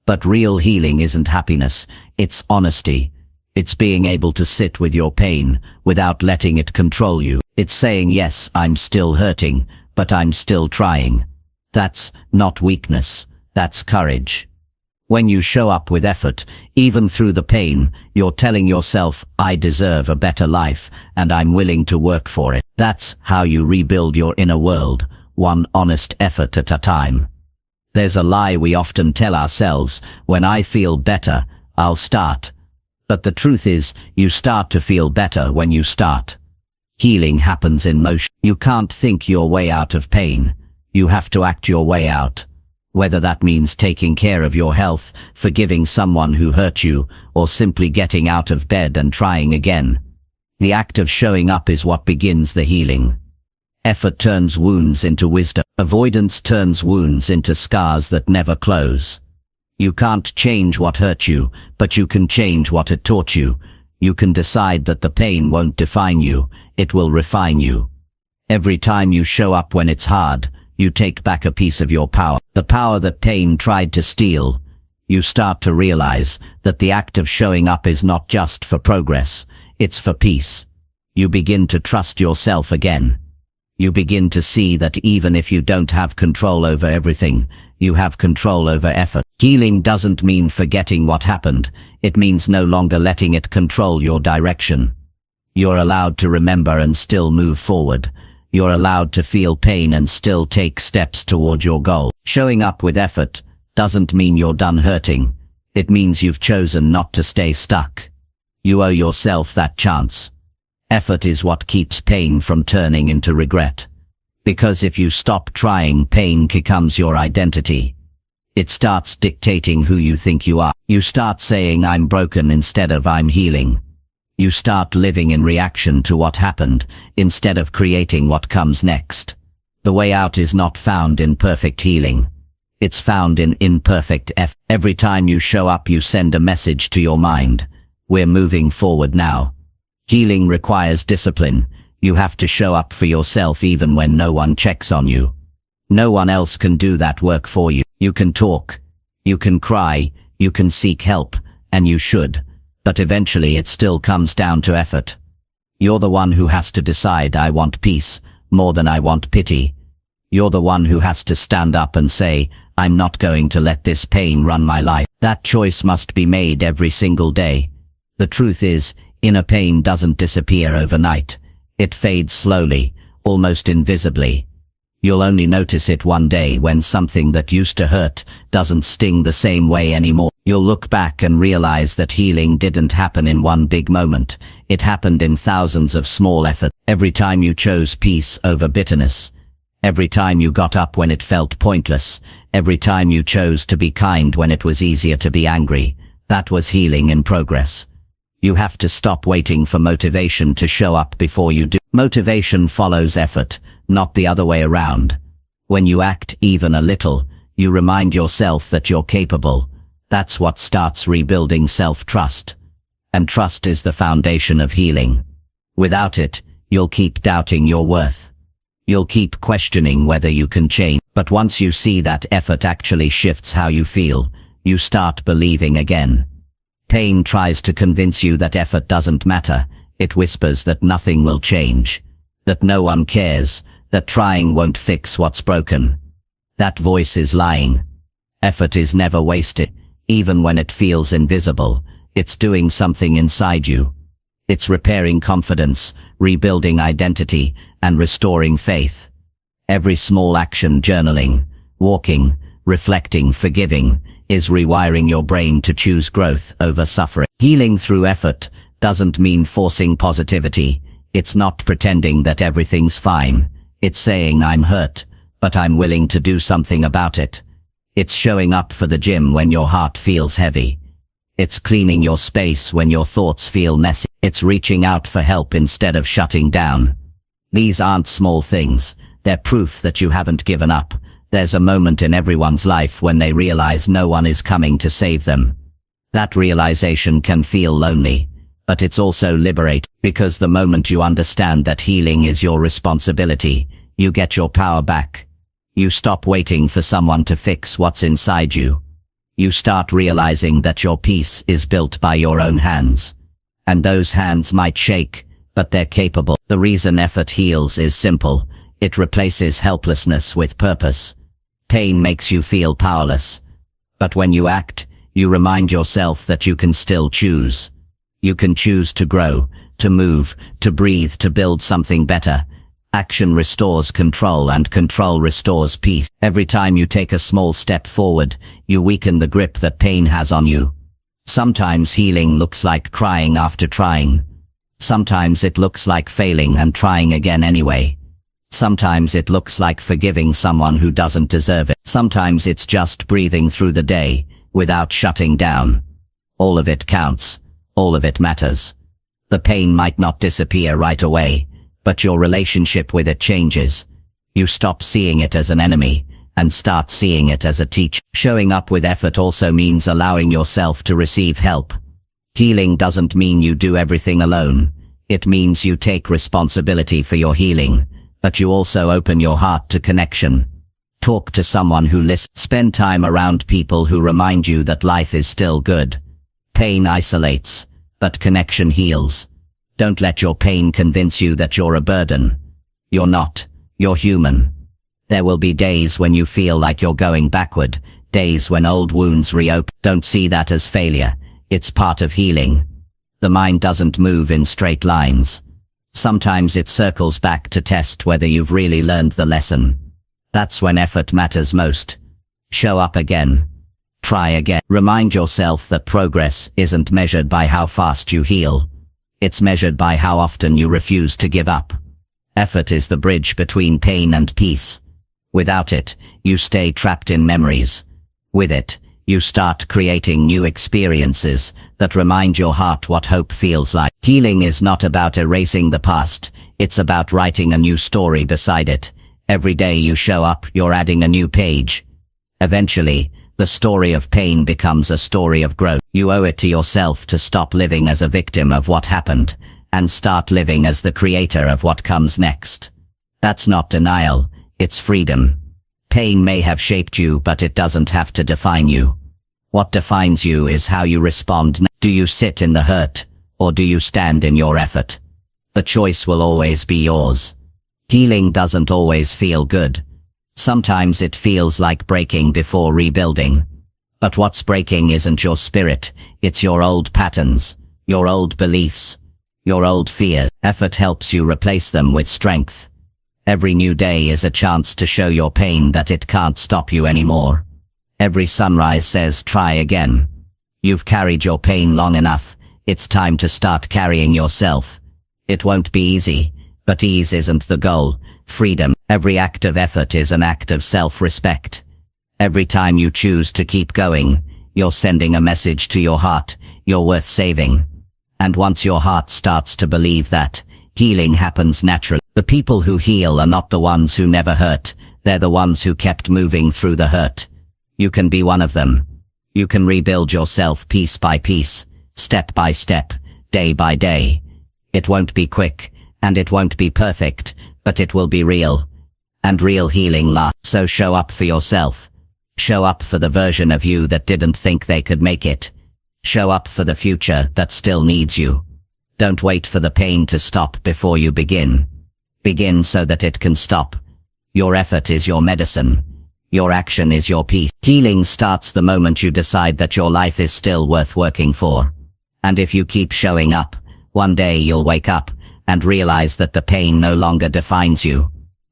But real healing isn't happiness. It's honesty. It's being able to sit with your pain without letting it control you. It's saying, yes, I'm still hurting, but I'm still trying. That's not weakness. That's courage. When you show up with effort, even through the pain, you're telling yourself, I deserve a better life, and I'm willing to work for it. That's how you rebuild your inner world, one honest effort at a time. There's a lie we often tell ourselves: when I feel better, I'll start. But the truth is, you start to feel better when you start. Healing happens in motion. You can't think your way out of pain. You have to act your way out. Whether that means taking care of your health, forgiving someone who hurt you, or simply getting out of bed and trying again. The act of showing up is what begins the healing. Effort turns wounds into wisdom. Avoidance turns wounds into scars that never close. You can't change what hurt you, but you can change what it taught you. You can decide that the pain won't define you, it will refine you. Every time you show up when it's hard, you take back a piece of your power. The power that pain tried to steal. You start to realize that the act of showing up is not just for progress, it's for peace. You begin to trust yourself again. You begin to see that even if you don't have control over everything, you have control over effort. Healing doesn't mean forgetting what happened. It means no longer letting it control your direction. You're allowed to remember and still move forward. You're allowed to feel pain and still take steps toward your goal. Showing up with effort doesn't mean you're done hurting. It means you've chosen not to stay stuck. You owe yourself that chance. Effort is what keeps pain from turning into regret. Because if you stop trying, pain becomes your identity. It starts dictating who you think you are. You start saying I'm broken instead of I'm healing. You start living in reaction to what happened instead of creating what comes next. The way out is not found in perfect healing. It's found in imperfect effort. Every time you show up, you send a message to your mind. We're moving forward now. Healing requires discipline. You have to show up for yourself even when no one checks on you. No one else can do that work for you. You can talk, you can cry, you can seek help, and you should. But eventually it still comes down to effort. You're the one who has to decide, I want peace more than I want pity. You're the one who has to stand up and say, I'm not going to let this pain run my life. That choice must be made every single day. The truth is, inner pain doesn't disappear overnight. It fades slowly, almost invisibly. You'll only notice it one day when something that used to hurt doesn't sting the same way anymore. You'll look back and realize that healing didn't happen in one big moment. It happened in thousands of small efforts. Every time you chose peace over bitterness. Every time you got up when it felt pointless. Every time you chose to be kind when it was easier to be angry. That was healing in progress. You have to stop waiting for motivation to show up before you do. Motivation follows effort, not the other way around. When you act even a little, you remind yourself that you're capable. That's what starts rebuilding self-trust. And trust is the foundation of healing. Without it, you'll keep doubting your worth. You'll keep questioning whether you can change. But once you see that effort actually shifts how you feel, you start believing again. Pain tries to convince you that effort doesn't matter. It whispers that nothing will change, that no one cares, that trying won't fix what's broken. That voice is lying. Effort is never wasted, even when it feels invisible. It's doing something inside you. It's repairing confidence, rebuilding identity, and restoring faith. Every small action, journaling, walking, reflecting, forgiving, is rewiring your brain to choose growth over suffering. Healing through effort doesn't mean forcing positivity. It's not pretending that everything's fine. It's saying I'm hurt, but I'm willing to do something about it. It's showing up for the gym when your heart feels heavy. It's cleaning your space when your thoughts feel messy. It's reaching out for help instead of shutting down. These aren't small things. They're proof that you haven't given up. There's a moment in everyone's life when they realize no one is coming to save them. That realization can feel lonely, but it's also liberating, because the moment you understand that healing is your responsibility, you get your power back. You stop waiting for someone to fix what's inside you. You start realizing that your peace is built by your own hands. And those hands might shake, but they're capable. The reason effort heals is simple. It replaces helplessness with purpose. Pain makes you feel powerless. But when you act, you remind yourself that you can still choose. You can choose to grow, to move, to breathe, to build something better. Action restores control, and control restores peace. Every time you take a small step forward, you weaken the grip that pain has on you. Sometimes healing looks like crying after trying. Sometimes it looks like failing and trying again anyway. Sometimes it looks like forgiving someone who doesn't deserve it. Sometimes it's just breathing through the day, without shutting down. All of it counts. All of it matters. The pain might not disappear right away, but your relationship with it changes. You stop seeing it as an enemy, and start seeing it as a teacher. Showing up with effort also means allowing yourself to receive help. Healing doesn't mean you do everything alone. It means you take responsibility for your healing. But you also open your heart to connection. Talk to someone who listens. Spend time around people who remind you that life is still good. Pain isolates, but connection heals. Don't let your pain convince you that you're a burden. You're not. You're human. There will be days when you feel like you're going backward, days when old wounds reopen. Don't see that as failure. It's part of healing. The mind doesn't move in straight lines. Sometimes it circles back to test whether you've really learned the lesson. That's when effort matters most. Show up again. Try again. Remind yourself that progress isn't measured by how fast you heal. It's measured by how often you refuse to give up. Effort is the bridge between pain and peace. Without it, you stay trapped in memories. With it, you start creating new experiences that remind your heart what hope feels like. Healing is not about erasing the past, it's about writing a new story beside it. Every day you show up, you're adding a new page. Eventually, the story of pain becomes a story of growth. You owe it to yourself to stop living as a victim of what happened, and start living as the creator of what comes next. That's not denial, it's freedom. Pain may have shaped you, but it doesn't have to define you. What defines you is how you respond. Do you sit in the hurt, or do you stand in your effort? The choice will always be yours. Healing doesn't always feel good. Sometimes it feels like breaking before rebuilding. But what's breaking isn't your spirit, it's your old patterns, your old beliefs, your old fears. Effort helps you replace them with strength. Every new day is a chance to show your pain that it can't stop you anymore. Every sunrise says, try again. You've carried your pain long enough, it's time to start carrying yourself. It won't be easy, but ease isn't the goal. Freedom. Every act of effort is an act of self-respect. Every time you choose to keep going, you're sending a message to your heart, you're worth saving. And once your heart starts to believe that, healing happens naturally. The people who heal are not the ones who never hurt, they're the ones who kept moving through the hurt. You can be one of them. You can rebuild yourself piece by piece, step by step, day by day. It won't be quick, and it won't be perfect, but it will be real. And real healing lasts. So show up for yourself. Show up for the version of you that didn't think they could make it. Show up for the future that still needs you. Don't wait for the pain to stop before you begin. Begin so that it can stop. Your effort is your medicine. Your action is your peace. Healing starts the moment you decide that your life is still worth working for. And if you keep showing up, one day you'll wake up and realize that the pain no longer defines you.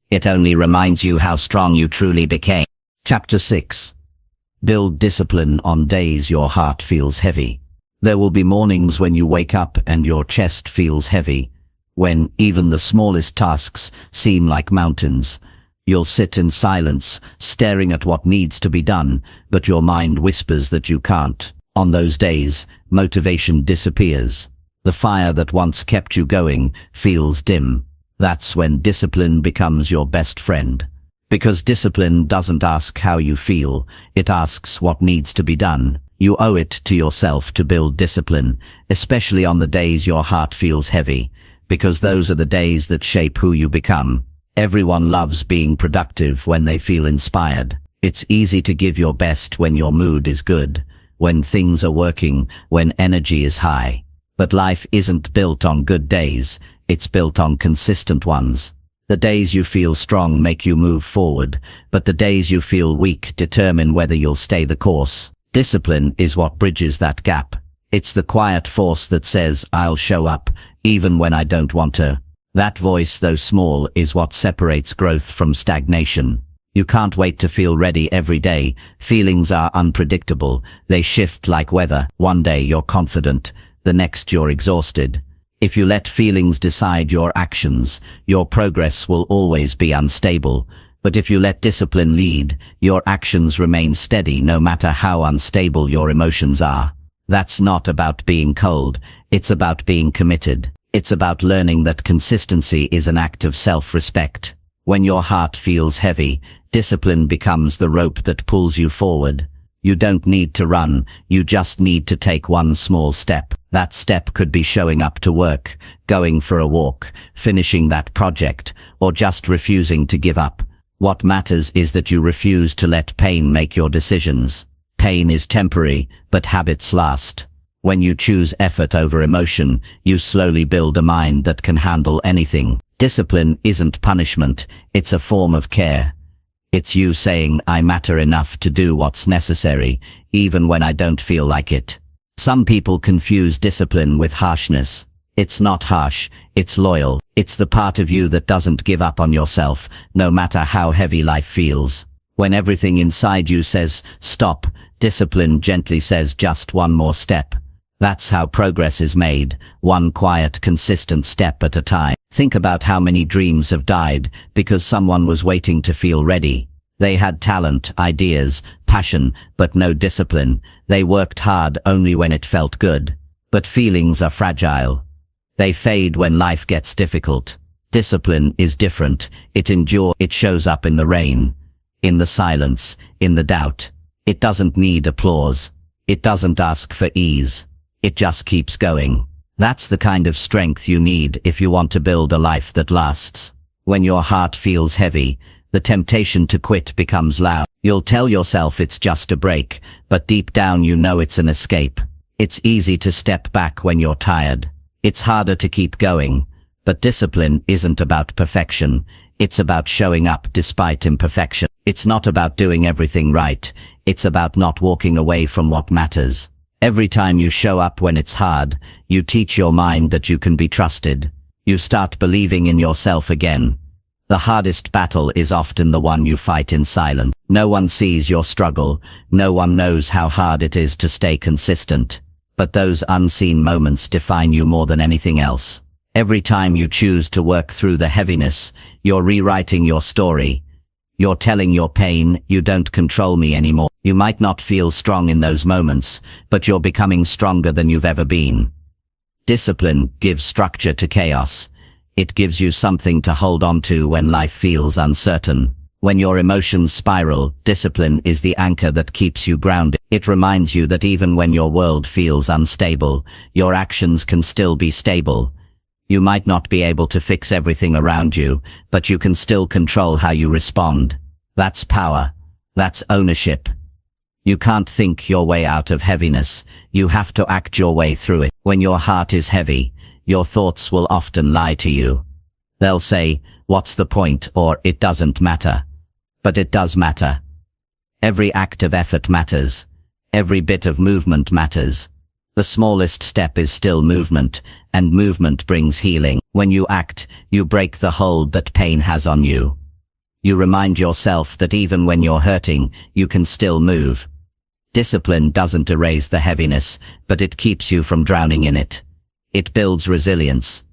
It only reminds you how strong you truly became. Chapter 6. Build discipline on days your heart feels heavy. There will be mornings when you wake up and your chest feels heavy, when even the smallest tasks seem like mountains. You'll sit in silence, staring at what needs to be done, but your mind whispers that you can't. On those days, motivation disappears. The fire that once kept you going feels dim. That's when discipline becomes your best friend. Because discipline doesn't ask how you feel, it asks what needs to be done. You owe it to yourself to build discipline, especially on the days your heart feels heavy, because those are the days that shape who you become. Everyone loves being productive when they feel inspired. It's easy to give your best when your mood is good, when things are working, when energy is high. But life isn't built on good days, it's built on consistent ones. The days you feel strong make you move forward, but the days you feel weak determine whether you'll stay the course. Discipline is what bridges that gap. It's the quiet force that says, I'll show up, even when I don't want to. That voice, though small, is what separates growth from stagnation. You can't wait to feel ready every day. Feelings are unpredictable. They shift like weather. One day you're confident, the next you're exhausted. If you let feelings decide your actions, your progress will always be unstable. But if you let discipline lead, your actions remain steady no matter how unstable your emotions are. That's not about being cold, it's about being committed. It's about learning that consistency is an act of self-respect. When your heart feels heavy, discipline becomes the rope that pulls you forward. You don't need to run, you just need to take one small step. That step could be showing up to work, going for a walk, finishing that project, or just refusing to give up. What matters is that you refuse to let pain make your decisions. Pain is temporary, but habits last. When you choose effort over emotion, you slowly build a mind that can handle anything. Discipline isn't punishment, it's a form of care. It's you saying, I matter enough to do what's necessary, even when I don't feel like it. Some people confuse discipline with harshness. It's not harsh, it's loyal. It's the part of you that doesn't give up on yourself, no matter how heavy life feels. When everything inside you says, stop, discipline gently says just one more step. That's how progress is made, one quiet, consistent step at a time. Think about how many dreams have died because someone was waiting to feel ready. They had talent, ideas, passion, but no discipline. They worked hard only when it felt good. But feelings are fragile. They fade when life gets difficult. Discipline is different. It endures. It shows up in the rain, in the silence, in the doubt. It doesn't need applause. It doesn't ask for ease. It just keeps going. That's the kind of strength you need if you want to build a life that lasts. When your heart feels heavy, the temptation to quit becomes loud. You'll tell yourself it's just a break, but deep down you know it's an escape. It's easy to step back when you're tired. It's harder to keep going. But discipline isn't about perfection. It's about showing up despite imperfection. It's not about doing everything right. It's about not walking away from what matters. Every time you show up when it's hard, you teach your mind that you can be trusted. You start believing in yourself again. The hardest battle is often the one you fight in silence. No one sees your struggle. No one knows how hard it is to stay consistent. But those unseen moments define you more than anything else. Every time you choose to work through the heaviness, you're rewriting your story. You're telling your pain, you don't control me anymore. You might not feel strong in those moments, but you're becoming stronger than you've ever been. Discipline gives structure to chaos. It gives you something to hold on to when life feels uncertain. When your emotions spiral, discipline is the anchor that keeps you grounded. It reminds you that even when your world feels unstable, your actions can still be stable. You might not be able to fix everything around you, but you can still control how you respond. That's power. That's ownership. You can't think your way out of heaviness. You have to act your way through it. When your heart is heavy, your thoughts will often lie to you. They'll say, "What's the point?" or "It doesn't matter." But it does matter. Every act of effort matters. Every bit of movement matters. The smallest step is still movement, and movement brings healing. When you act, you break the hold that pain has on you. You remind yourself that even when you're hurting, you can still move. Discipline doesn't erase the heaviness, but it keeps you from drowning in it. It builds resilience.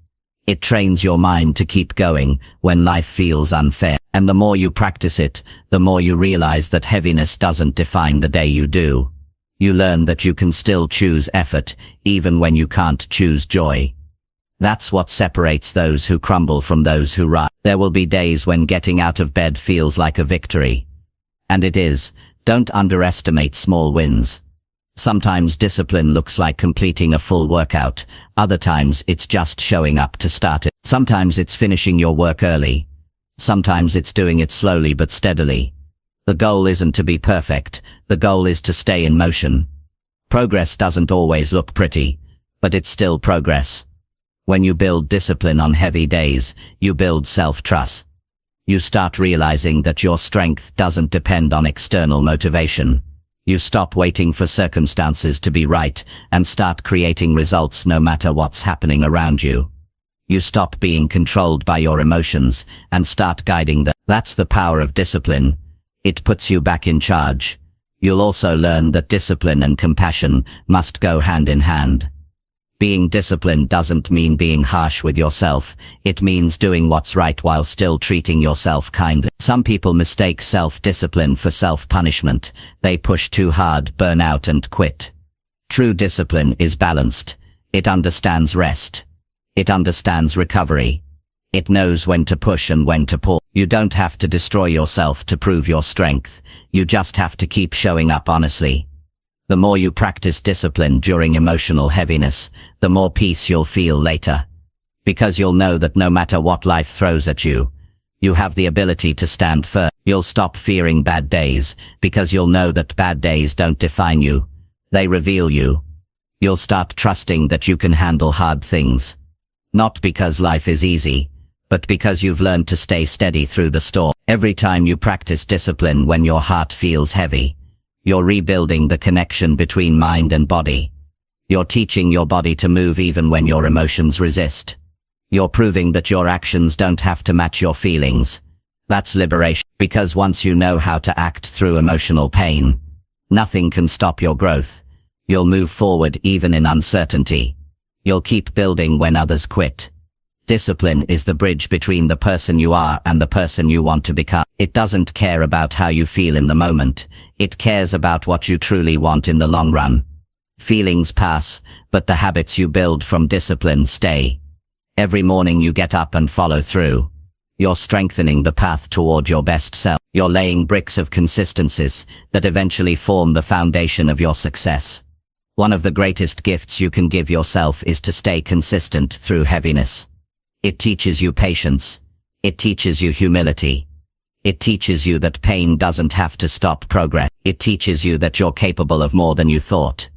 It trains your mind to keep going when life feels unfair. And the more you practice it, the more you realize that heaviness doesn't define the day you do. You learn that you can still choose effort, even when you can't choose joy. That's what separates those who crumble from those who rise. There will be days when getting out of bed feels like a victory. And it is. Don't underestimate small wins. Sometimes discipline looks like completing a full workout. Other times it's just showing up to start it. Sometimes it's finishing your work early. Sometimes it's doing it slowly but steadily. The goal isn't to be perfect. The goal is to stay in motion. Progress doesn't always look pretty, but it's still progress. When you build discipline on heavy days, you build self-trust. You start realizing that your strength doesn't depend on external motivation. You stop waiting for circumstances to be right and start creating results no matter what's happening around you. You stop being controlled by your emotions and start guiding them. That's the power of discipline. It puts you back in charge. You'll also learn that discipline and compassion must go hand in hand. Being disciplined doesn't mean being harsh with yourself. It means doing what's right while still treating yourself kindly. Some people mistake self-discipline for self-punishment. They push too hard, burn out, and quit. True discipline is balanced. It understands rest. It understands recovery. It knows when to push and when to pause. You don't have to destroy yourself to prove your strength. You just have to keep showing up honestly. The more you practice discipline during emotional heaviness, the more peace you'll feel later. Because you'll know that no matter what life throws at you, you have the ability to stand firm. You'll stop fearing bad days, because you'll know that bad days don't define you. They reveal you. You'll start trusting that you can handle hard things. Not because life is easy, but because you've learned to stay steady through the storm. Every time you practice discipline when your heart feels heavy, you're rebuilding the connection between mind and body. You're teaching your body to move even when your emotions resist. You're proving that your actions don't have to match your feelings. That's liberation, because once you know how to act through emotional pain, nothing can stop your growth. You'll move forward even in uncertainty. You'll keep building when others quit. Discipline is the bridge between the person you are and the person you want to become. It doesn't care about how you feel in the moment. It cares about what you truly want in the long run. Feelings pass, but the habits you build from discipline stay. Every morning you get up and follow through. You're strengthening the path toward your best self. You're laying bricks of consistencies that eventually form the foundation of your success. One of the greatest gifts you can give yourself is to stay consistent through heaviness. It teaches you patience. It teaches you humility. It teaches you that pain doesn't have to stop progress. It teaches you that you're capable of more than you thought.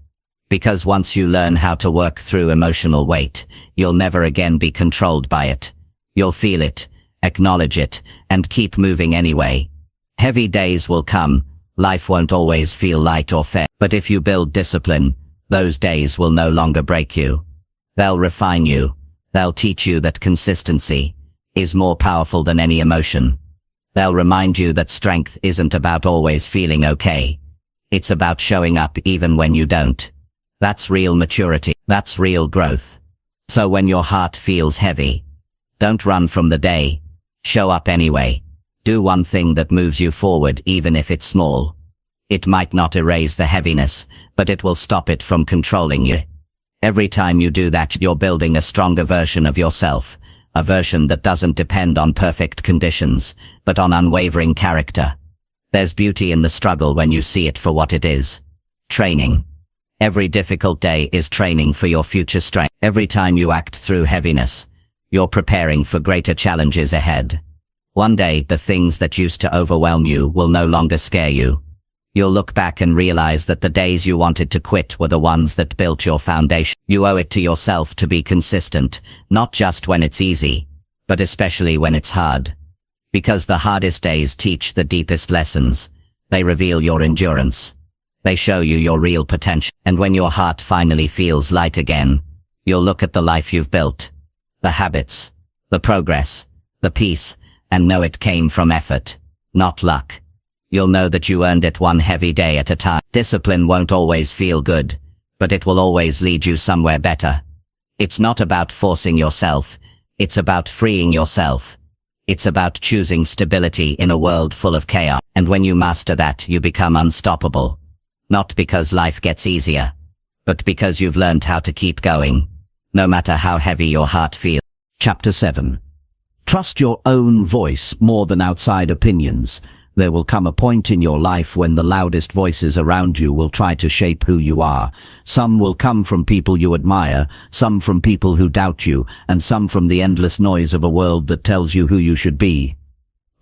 Because once you learn how to work through emotional weight, you'll never again be controlled by it. You'll feel it, acknowledge it, and keep moving anyway. Heavy days will come. Life won't always feel light or fair. But if you build discipline, those days will no longer break you. They'll refine you. They'll teach you that consistency is more powerful than any emotion. They'll remind you that strength isn't about always feeling okay. It's about showing up even when you don't. That's real maturity. That's real growth. So when your heart feels heavy, don't run from the day. Show up anyway. Do one thing that moves you forward even if it's small. It might not erase the heaviness, but it will stop it from controlling you. Every time you do that, you're building a stronger version of yourself, a version that doesn't depend on perfect conditions, but on unwavering character. There's beauty in the struggle when you see it for what it is. Training. Every difficult day is training for your future strength. Every time you act through heaviness, you're preparing for greater challenges ahead. One day, the things that used to overwhelm you will no longer scare you. You'll look back and realize that the days you wanted to quit were the ones that built your foundation. You owe it to yourself to be consistent, not just when it's easy, but especially when it's hard. Because the hardest days teach the deepest lessons. They reveal your endurance. They show you your real potential. And when your heart finally feels light again, you'll look at the life you've built, the habits, the progress, the peace, and know it came from effort, not luck. You'll know that you earned it one heavy day at a time. Discipline won't always feel good, but it will always lead you somewhere better. It's not about forcing yourself. It's about freeing yourself. It's about choosing stability in a world full of chaos. And when you master that, you become unstoppable. Not because life gets easier, but because you've learned how to keep going, no matter how heavy your heart feels. Chapter 7. Trust your own voice more than outside opinions. There will come a point in your life when the loudest voices around you will try to shape who you are. Some will come from people you admire, some from people who doubt you, and some from the endless noise of a world that tells you who you should be.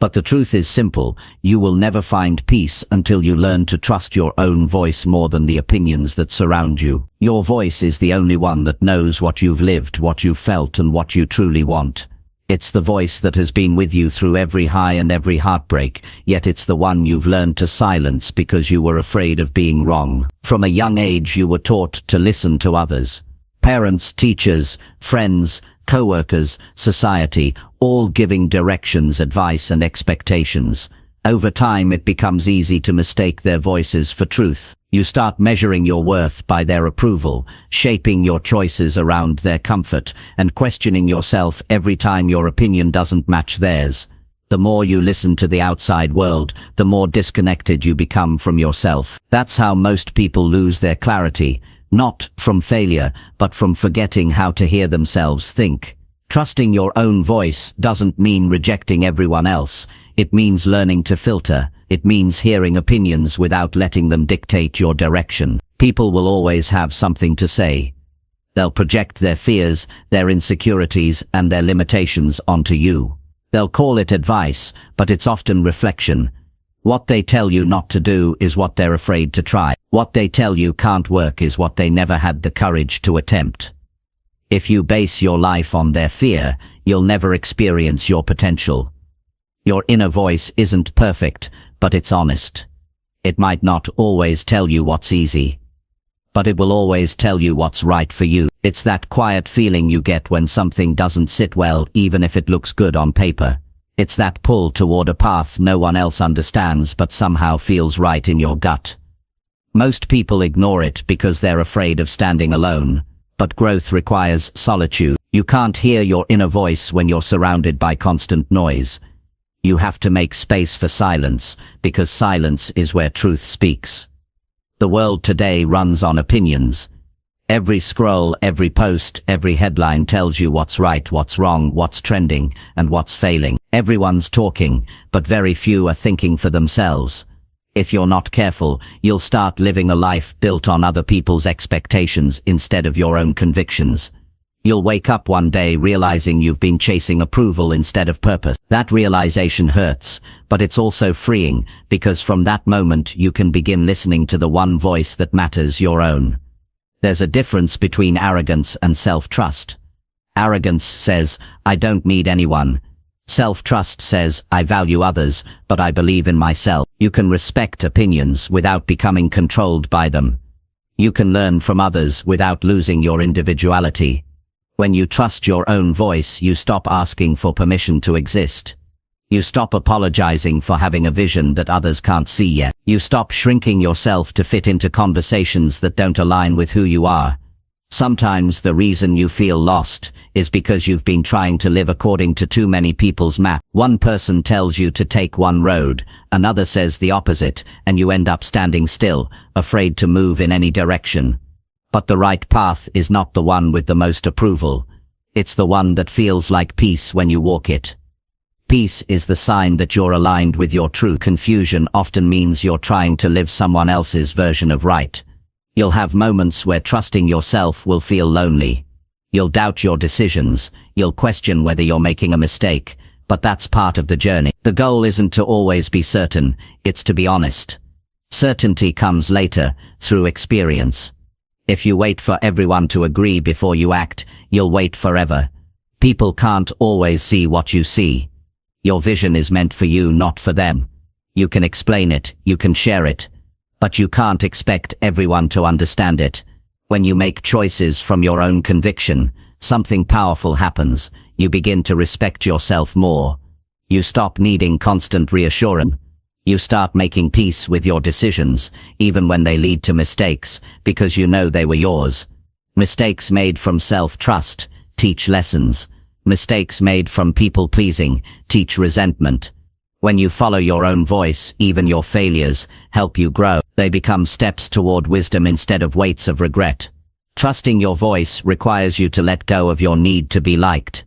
But the truth is simple: you will never find peace until you learn to trust your own voice more than the opinions that surround you. Your voice is the only one that knows what you've lived, what you've felt, and what you truly want. It's the voice that has been with you through every high and every heartbreak, yet it's the one you've learned to silence because you were afraid of being wrong. From a young age you were taught to listen to others. Parents, teachers, friends, co-workers, society, all giving directions, advice, and expectations. Over time it becomes easy to mistake their voices for truth. You start measuring your worth by their approval, shaping your choices around their comfort, and questioning yourself every time your opinion doesn't match theirs. The more you listen to the outside world, the more disconnected you become from yourself. That's how most people lose their clarity, not from failure, but from forgetting how to hear themselves think. Trusting your own voice doesn't mean rejecting everyone else. It means learning to filter. It means hearing opinions without letting them dictate your direction. People will always have something to say. They'll project their fears, their insecurities, and their limitations onto you. They'll call it advice, but it's often reflection. What they tell you not to do is what they're afraid to try. What they tell you can't work is what they never had the courage to attempt. If you base your life on their fear, you'll never experience your potential. Your inner voice isn't perfect, but it's honest. It might not always tell you what's easy, but it will always tell you what's right for you. It's that quiet feeling you get when something doesn't sit well, even if it looks good on paper. It's that pull toward a path no one else understands but somehow feels right in your gut. Most people ignore it because they're afraid of standing alone, but growth requires solitude. You can't hear your inner voice when you're surrounded by constant noise. You have to make space for silence, because silence is where truth speaks. The world today runs on opinions. Every scroll, every post, every headline tells you what's right, what's wrong, what's trending, and what's failing. Everyone's talking, but very few are thinking for themselves. If you're not careful, you'll start living a life built on other people's expectations instead of your own convictions. You'll wake up one day realizing you've been chasing approval instead of purpose. That realization hurts, but it's also freeing, because from that moment you can begin listening to the one voice that matters, your own. There's a difference between arrogance and self-trust. Arrogance says, I don't need anyone. Self-trust says, I value others, but I believe in myself. You can respect opinions without becoming controlled by them. You can learn from others without losing your individuality. When you trust your own voice, you stop asking for permission to exist. You stop apologizing for having a vision that others can't see yet. You stop shrinking yourself to fit into conversations that don't align with who you are. Sometimes the reason you feel lost is because you've been trying to live according to too many people's map. One person tells you to take one road, another says the opposite, and you end up standing still, afraid to move in any direction. But the right path is not the one with the most approval. It's the one that feels like peace when you walk it. Peace is the sign that you're aligned with your truth. Confusion often means you're trying to live someone else's version of right. You'll have moments where trusting yourself will feel lonely. You'll doubt your decisions, you'll question whether you're making a mistake, but that's part of the journey. The goal isn't to always be certain, it's to be honest. Certainty comes later, through experience. If you wait for everyone to agree before you act, you'll wait forever. People can't always see what you see. Your vision is meant for you, not for them. You can explain it, you can share it, but you can't expect everyone to understand it. When you make choices from your own conviction, something powerful happens. You begin to respect yourself more. You stop needing constant reassurance. You start making peace with your decisions, even when they lead to mistakes, because you know they were yours. Mistakes made from self-trust teach lessons. Mistakes made from people-pleasing teach resentment. When you follow your own voice, even your failures help you grow. They become steps toward wisdom instead of weights of regret. Trusting your voice requires you to let go of your need to be liked.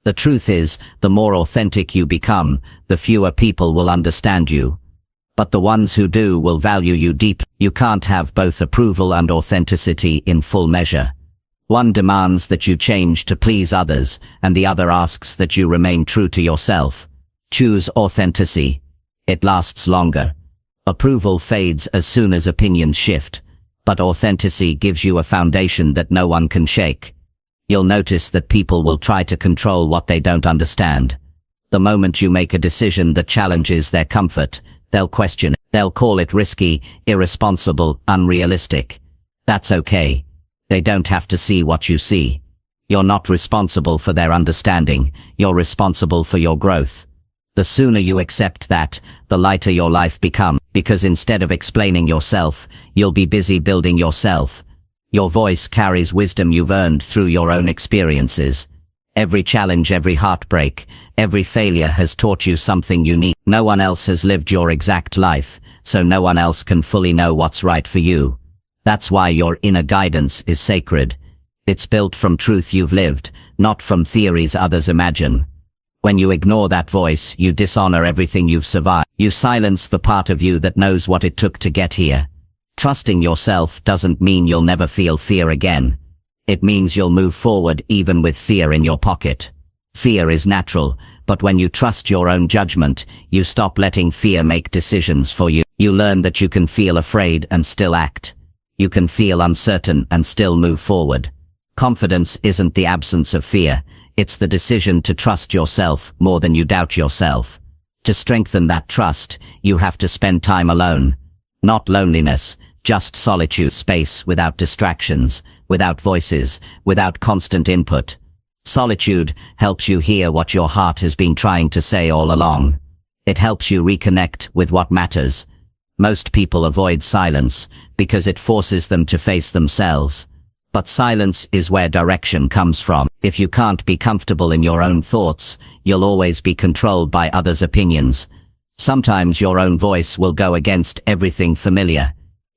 The truth is, the more authentic you become, the fewer people will understand you. But the ones who do will value you deeply. You can't have both approval and authenticity in full measure. One demands that you change to please others, and the other asks that you remain true to yourself. Choose authenticity. It lasts longer. Approval fades as soon as opinions shift, but authenticity gives you a foundation that no one can shake. You'll notice that people will try to control what they don't understand. The moment you make a decision that challenges their comfort, they'll question it. They'll call it risky, irresponsible, unrealistic. That's okay. They don't have to see what you see. You're not responsible for their understanding, you're responsible for your growth. The sooner you accept that, the lighter your life becomes, because instead of explaining yourself, you'll be busy building yourself. Your voice carries wisdom you've earned through your own experiences. Every challenge, every heartbreak, every failure has taught you something unique. No one else has lived your exact life, so no one else can fully know what's right for you. That's why your inner guidance is sacred. It's built from truth you've lived, not from theories others imagine. When you ignore that voice, you dishonor everything you've survived. You silence the part of you that knows what it took to get here. Trusting yourself doesn't mean you'll never feel fear again. It means you'll move forward even with fear in your pocket. Fear is natural, but when you trust your own judgment, you stop letting fear make decisions for you. You learn that you can feel afraid and still act. You can feel uncertain and still move forward. Confidence isn't the absence of fear. It's the decision to trust yourself more than you doubt yourself. To strengthen that trust, you have to spend time alone. Not loneliness, just solitude, space without distractions, without voices, without constant input. Solitude helps you hear what your heart has been trying to say all along. It helps you reconnect with what matters. Most people avoid silence because it forces them to face themselves. But silence is where direction comes from. If you can't be comfortable in your own thoughts, you'll always be controlled by others' opinions. Sometimes your own voice will go against everything familiar.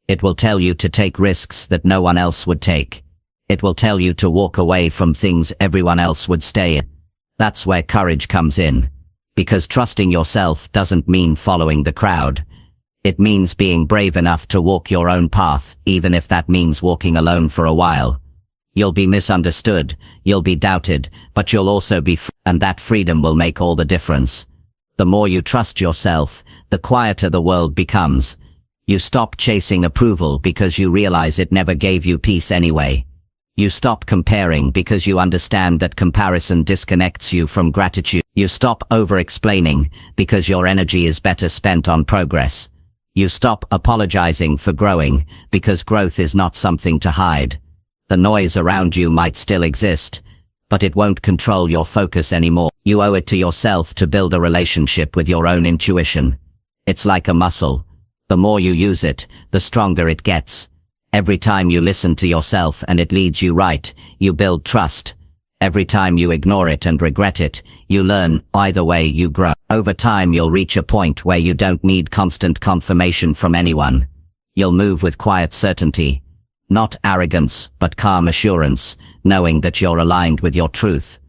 It will tell you to take risks that no one else would take. It will tell you to walk away from things everyone else would stay in. That's where courage comes in. Because trusting yourself doesn't mean following the crowd. It means being brave enough to walk your own path, even if that means walking alone for a while. You'll be misunderstood, you'll be doubted, but you'll also be free, and that freedom will make all the difference. The more you trust yourself, the quieter the world becomes. You stop chasing approval because you realize it never gave you peace anyway. You stop comparing because you understand that comparison disconnects you from gratitude. You stop over-explaining because your energy is better spent on progress. You stop apologizing for growing because growth is not something to hide. The noise around you might still exist, but it won't control your focus anymore. You owe it to yourself to build a relationship with your own intuition. It's like a muscle. The more you use it, the stronger it gets. Every time you listen to yourself and it leads you right, you build trust. Every time you ignore it and regret it, you learn. Either way, you grow. Over time, you'll reach a point where you don't need constant confirmation from anyone. You'll move with quiet certainty. Not arrogance, but calm assurance, knowing that you're aligned with your truth.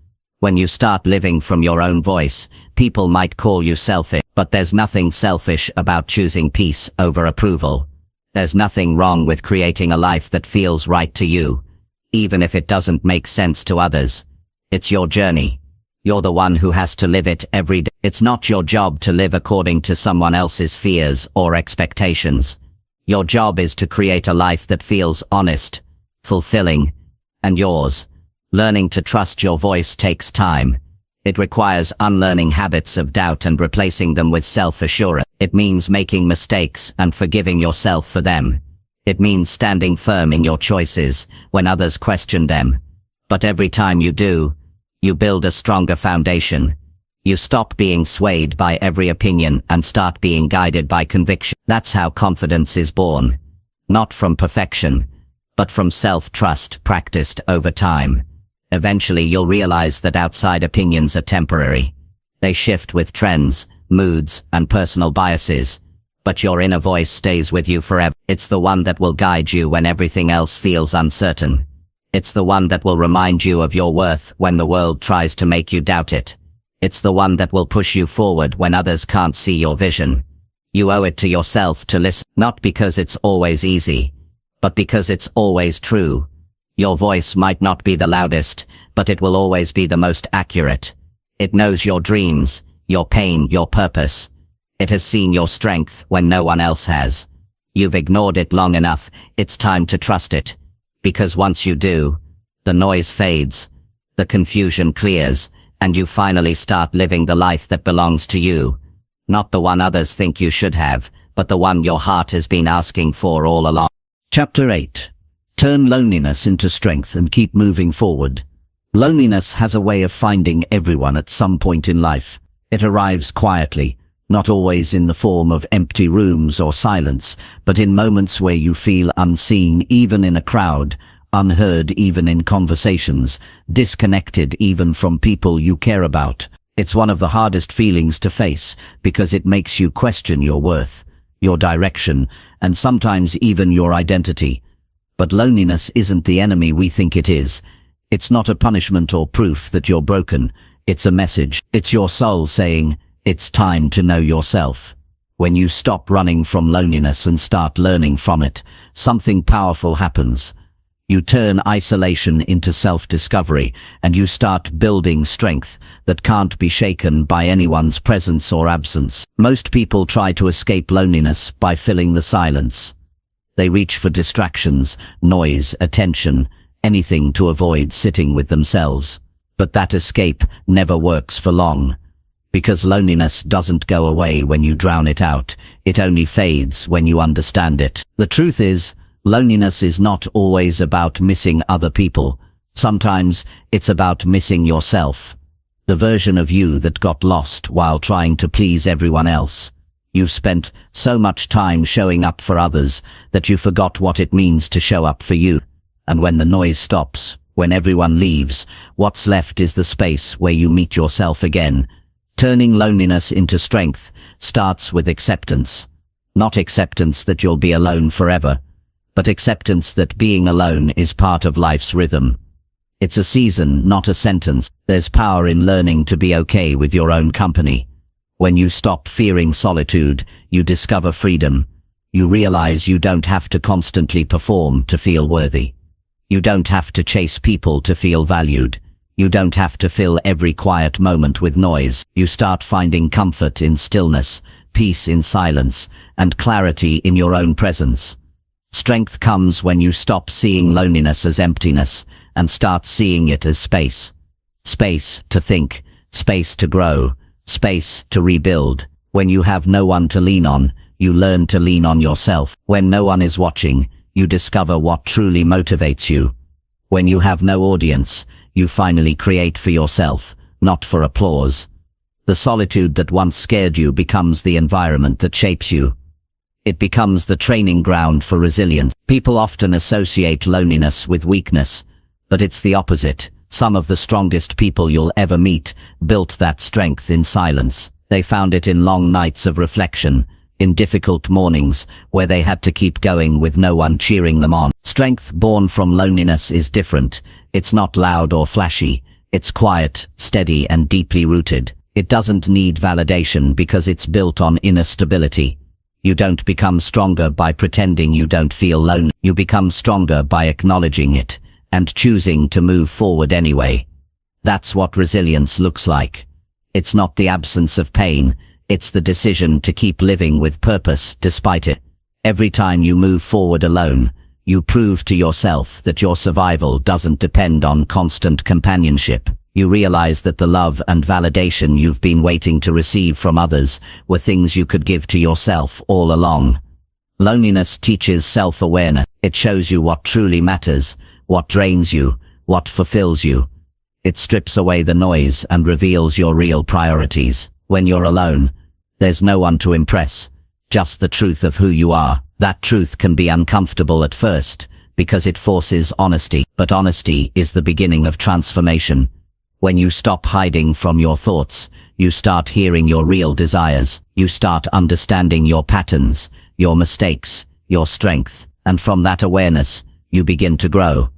When you start living from your own voice, people might call you selfish, but there's nothing selfish about choosing peace over approval. There's nothing wrong with creating a life that feels right to you, even if it doesn't make sense to others. It's your journey. You're the one who has to live it every day. It's not your job to live according to someone else's fears or expectations. Your job is to create a life that feels honest, fulfilling, and yours. Learning to trust your voice takes time. It requires unlearning habits of doubt and replacing them with self-assurance. It means making mistakes and forgiving yourself for them. It means standing firm in your choices when others question them. But every time you do, you build a stronger foundation. You stop being swayed by every opinion and start being guided by conviction. That's how confidence is born. Not from perfection, but from self-trust practiced over time. Eventually you'll realize that outside opinions are temporary. They shift with trends, moods, and personal biases. But your inner voice stays with you forever. It's the one that will guide you when everything else feels uncertain. It's the one that will remind you of your worth when the world tries to make you doubt it. It's the one that will push you forward when others can't see your vision. You owe it to yourself to listen, not because it's always easy, but because it's always true. Your voice might not be the loudest, but it will always be the most accurate. It knows your dreams, your pain, your purpose. It has seen your strength when no one else has. You've ignored it long enough, it's time to trust it. Because once you do, the noise fades, the confusion clears, and you finally start living the life that belongs to you. Not the one others think you should have, but the one your heart has been asking for all along. Chapter 8. Turn loneliness into strength and keep moving forward. Loneliness has a way of finding everyone at some point in life. It arrives quietly, not always in the form of empty rooms or silence, but in moments where you feel unseen even in a crowd, unheard even in conversations, disconnected even from people you care about. It's one of the hardest feelings to face because it makes you question your worth, your direction, and sometimes even your identity. But loneliness isn't the enemy we think it is. It's not a punishment or proof that you're broken. It's a message. It's your soul saying, it's time to know yourself. When you stop running from loneliness and start learning from it, something powerful happens. You turn isolation into self-discovery, and you start building strength that can't be shaken by anyone's presence or absence. Most people try to escape loneliness by filling the silence. They reach for distractions, noise, attention, anything to avoid sitting with themselves. But that escape never works for long. Because loneliness doesn't go away when you drown it out, it only fades when you understand it. The truth is, loneliness is not always about missing other people. Sometimes it's about missing yourself. The version of you that got lost while trying to please everyone else. You've spent so much time showing up for others that you forgot what it means to show up for you. And when the noise stops, when everyone leaves, what's left is the space where you meet yourself again. Turning loneliness into strength starts with acceptance. Not acceptance that you'll be alone forever, but acceptance that being alone is part of life's rhythm. It's a season, not a sentence. There's power in learning to be okay with your own company. When you stop fearing solitude, you discover freedom. You realize you don't have to constantly perform to feel worthy. You don't have to chase people to feel valued. You don't have to fill every quiet moment with noise. You start finding comfort in stillness, peace in silence, and clarity in your own presence. Strength comes when you stop seeing loneliness as emptiness and start seeing it as space. Space to think, space to grow, space to rebuild. When you have no one to lean on, you learn to lean on yourself. When no one is watching, you discover what truly motivates you. When you have no audience, you finally create for yourself, not for applause. The solitude that once scared you becomes the environment that shapes you. It becomes the training ground for resilience. People often associate loneliness with weakness, but it's the opposite. Some of the strongest people you'll ever meet built that strength in silence. They found it in long nights of reflection, in difficult mornings where they had to keep going with no one cheering them on. Strength born from loneliness is different. It's not loud or flashy. It's quiet, steady, and deeply rooted. It doesn't need validation because it's built on inner stability. You don't become stronger by pretending you don't feel lonely. You become stronger by acknowledging it and choosing to move forward anyway. That's what resilience looks like. It's not the absence of pain. It's the decision to keep living with purpose despite it. Every time you move forward alone, you prove to yourself that your survival doesn't depend on constant companionship. You realize that the love and validation you've been waiting to receive from others were things you could give to yourself all along. Loneliness teaches self-awareness. It shows you what truly matters, what drains you, what fulfills you. It strips away the noise and reveals your real priorities. When you're alone, there's no one to impress, just the truth of who you are. That truth can be uncomfortable at first, because it forces honesty. But honesty is the beginning of transformation. When you stop hiding from your thoughts, you start hearing your real desires. You start understanding your patterns, your mistakes, your strength. And from that awareness, you begin to grow.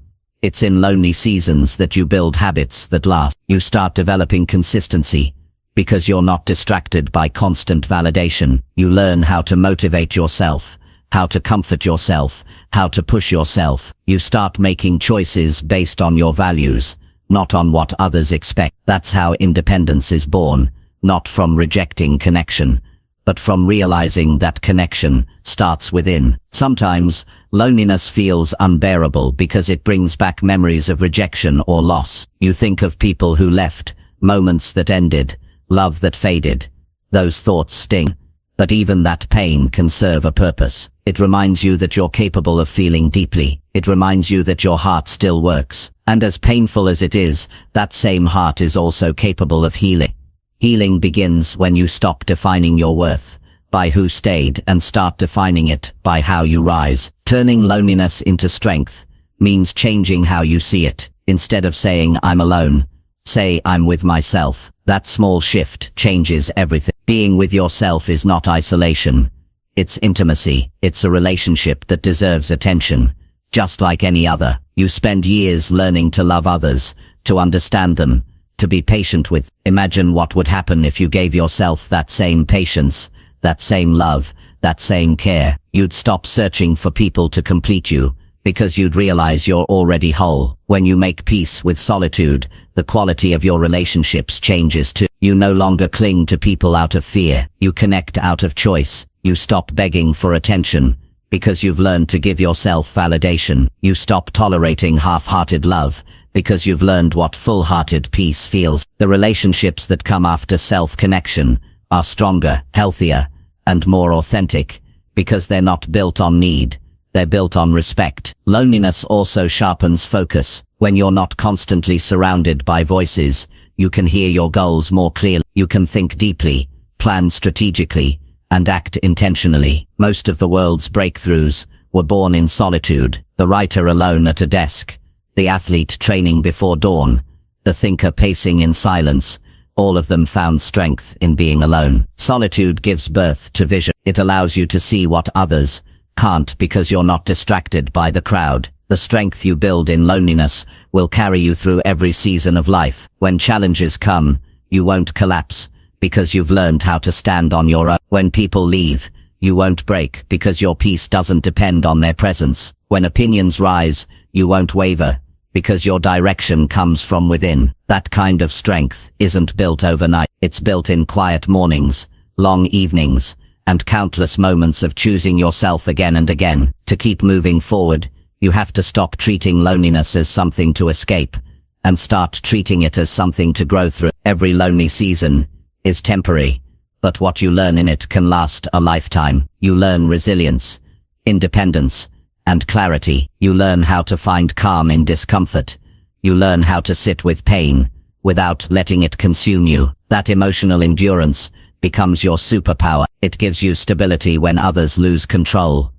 It's in lonely seasons that you build habits that last. You start developing consistency. Because you're not distracted by constant validation. You learn how to motivate yourself, how to comfort yourself, how to push yourself. You start making choices based on your values, not on what others expect. That's how independence is born, not from rejecting connection, but from realizing that connection starts within. Sometimes, loneliness feels unbearable because it brings back memories of rejection or loss. You think of people who left, moments that ended, love that faded. Those thoughts sting. But even that pain can serve a purpose. It reminds you that you're capable of feeling deeply. It reminds you that your heart still works. And as painful as it is, that same heart is also capable of healing. Healing begins when you stop defining your worth by who stayed and start defining it by how you rise. Turning loneliness into strength means changing how you see it. Instead of saying, "I'm alone," say, "I'm with myself." That small shift changes everything. Being with yourself is not isolation. It's intimacy. It's a relationship that deserves attention. Just like any other, you spend years learning to love others, to understand them, to be patient with. Imagine what would happen if you gave yourself that same patience, that same love, that same care. You'd stop searching for people to complete you, because you'd realize you're already whole. When you make peace with solitude, the quality of your relationships changes too. You no longer cling to people out of fear. You connect out of choice. You stop begging for attention, because you've learned to give yourself validation. You stop tolerating half-hearted love, because you've learned what full-hearted peace feels. The relationships that come after self-connection are stronger, healthier, and more authentic, because they're not built on need, they're built on respect. Loneliness also sharpens focus. When you're not constantly surrounded by voices, you can hear your goals more clearly. You can think deeply, plan strategically, and act intentionally. Most of the world's breakthroughs were born in solitude. The writer alone at a desk, the athlete training before dawn, the thinker pacing in silence, all of them found strength in being alone. Solitude gives birth to vision. It allows you to see what others can't because you're not distracted by the crowd. The strength you build in loneliness will carry you through every season of life. When challenges come, you won't collapse because you've learned how to stand on your own. When people leave, you won't break because your peace doesn't depend on their presence. When opinions rise, you won't waver because your direction comes from within. That kind of strength isn't built overnight. It's built in quiet mornings, long evenings, and countless moments of choosing yourself again and again. To keep moving forward, you have to stop treating loneliness as something to escape and start treating it as something to grow through. Every lonely season is temporary, but what you learn in it can last a lifetime. You learn resilience, independence, and clarity. You learn how to find calm in discomfort. You learn how to sit with pain without letting it consume you. That emotional endurance becomes your superpower. It gives you stability when others lose control.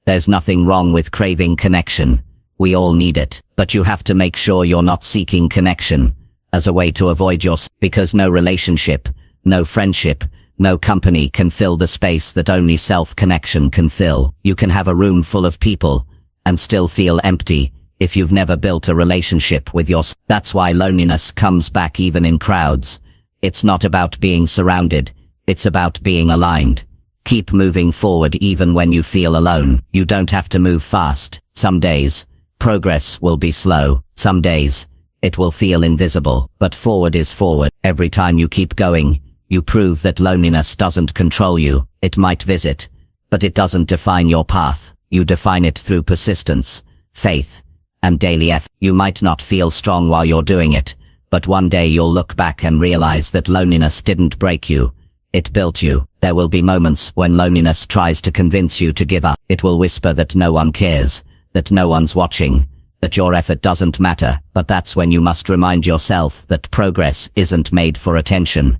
There's nothing wrong with craving connection. We all need it. But you have to make sure you're not seeking connection as a way to avoid because no relationship, no friendship, no company can fill the space that only self-connection can fill. You can have a room full of people and still feel empty if you've never built a relationship with yourself. That's why loneliness comes back even in crowds. It's not about being surrounded. It's about being aligned. Keep moving forward even when you feel alone. You don't have to move fast. Some days, progress will be slow. Some days, it will feel invisible. But forward is forward. Every time you keep going, you prove that loneliness doesn't control you. It might visit, but it doesn't define your path. You define it through persistence, faith, and daily effort. You might not feel strong while you're doing it, but one day you'll look back and realize that loneliness didn't break you. It built you. There will be moments when loneliness tries to convince you to give up. It will whisper that no one cares, that no one's watching, that your effort doesn't matter. But that's when you must remind yourself that progress isn't made for attention.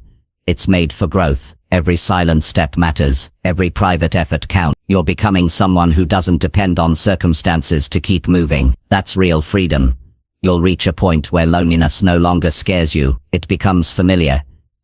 It's made for growth. Every silent step matters. Every private effort counts. You're becoming someone who doesn't depend on circumstances to keep moving. That's real freedom. You'll reach a point where loneliness no longer scares you. It becomes familiar,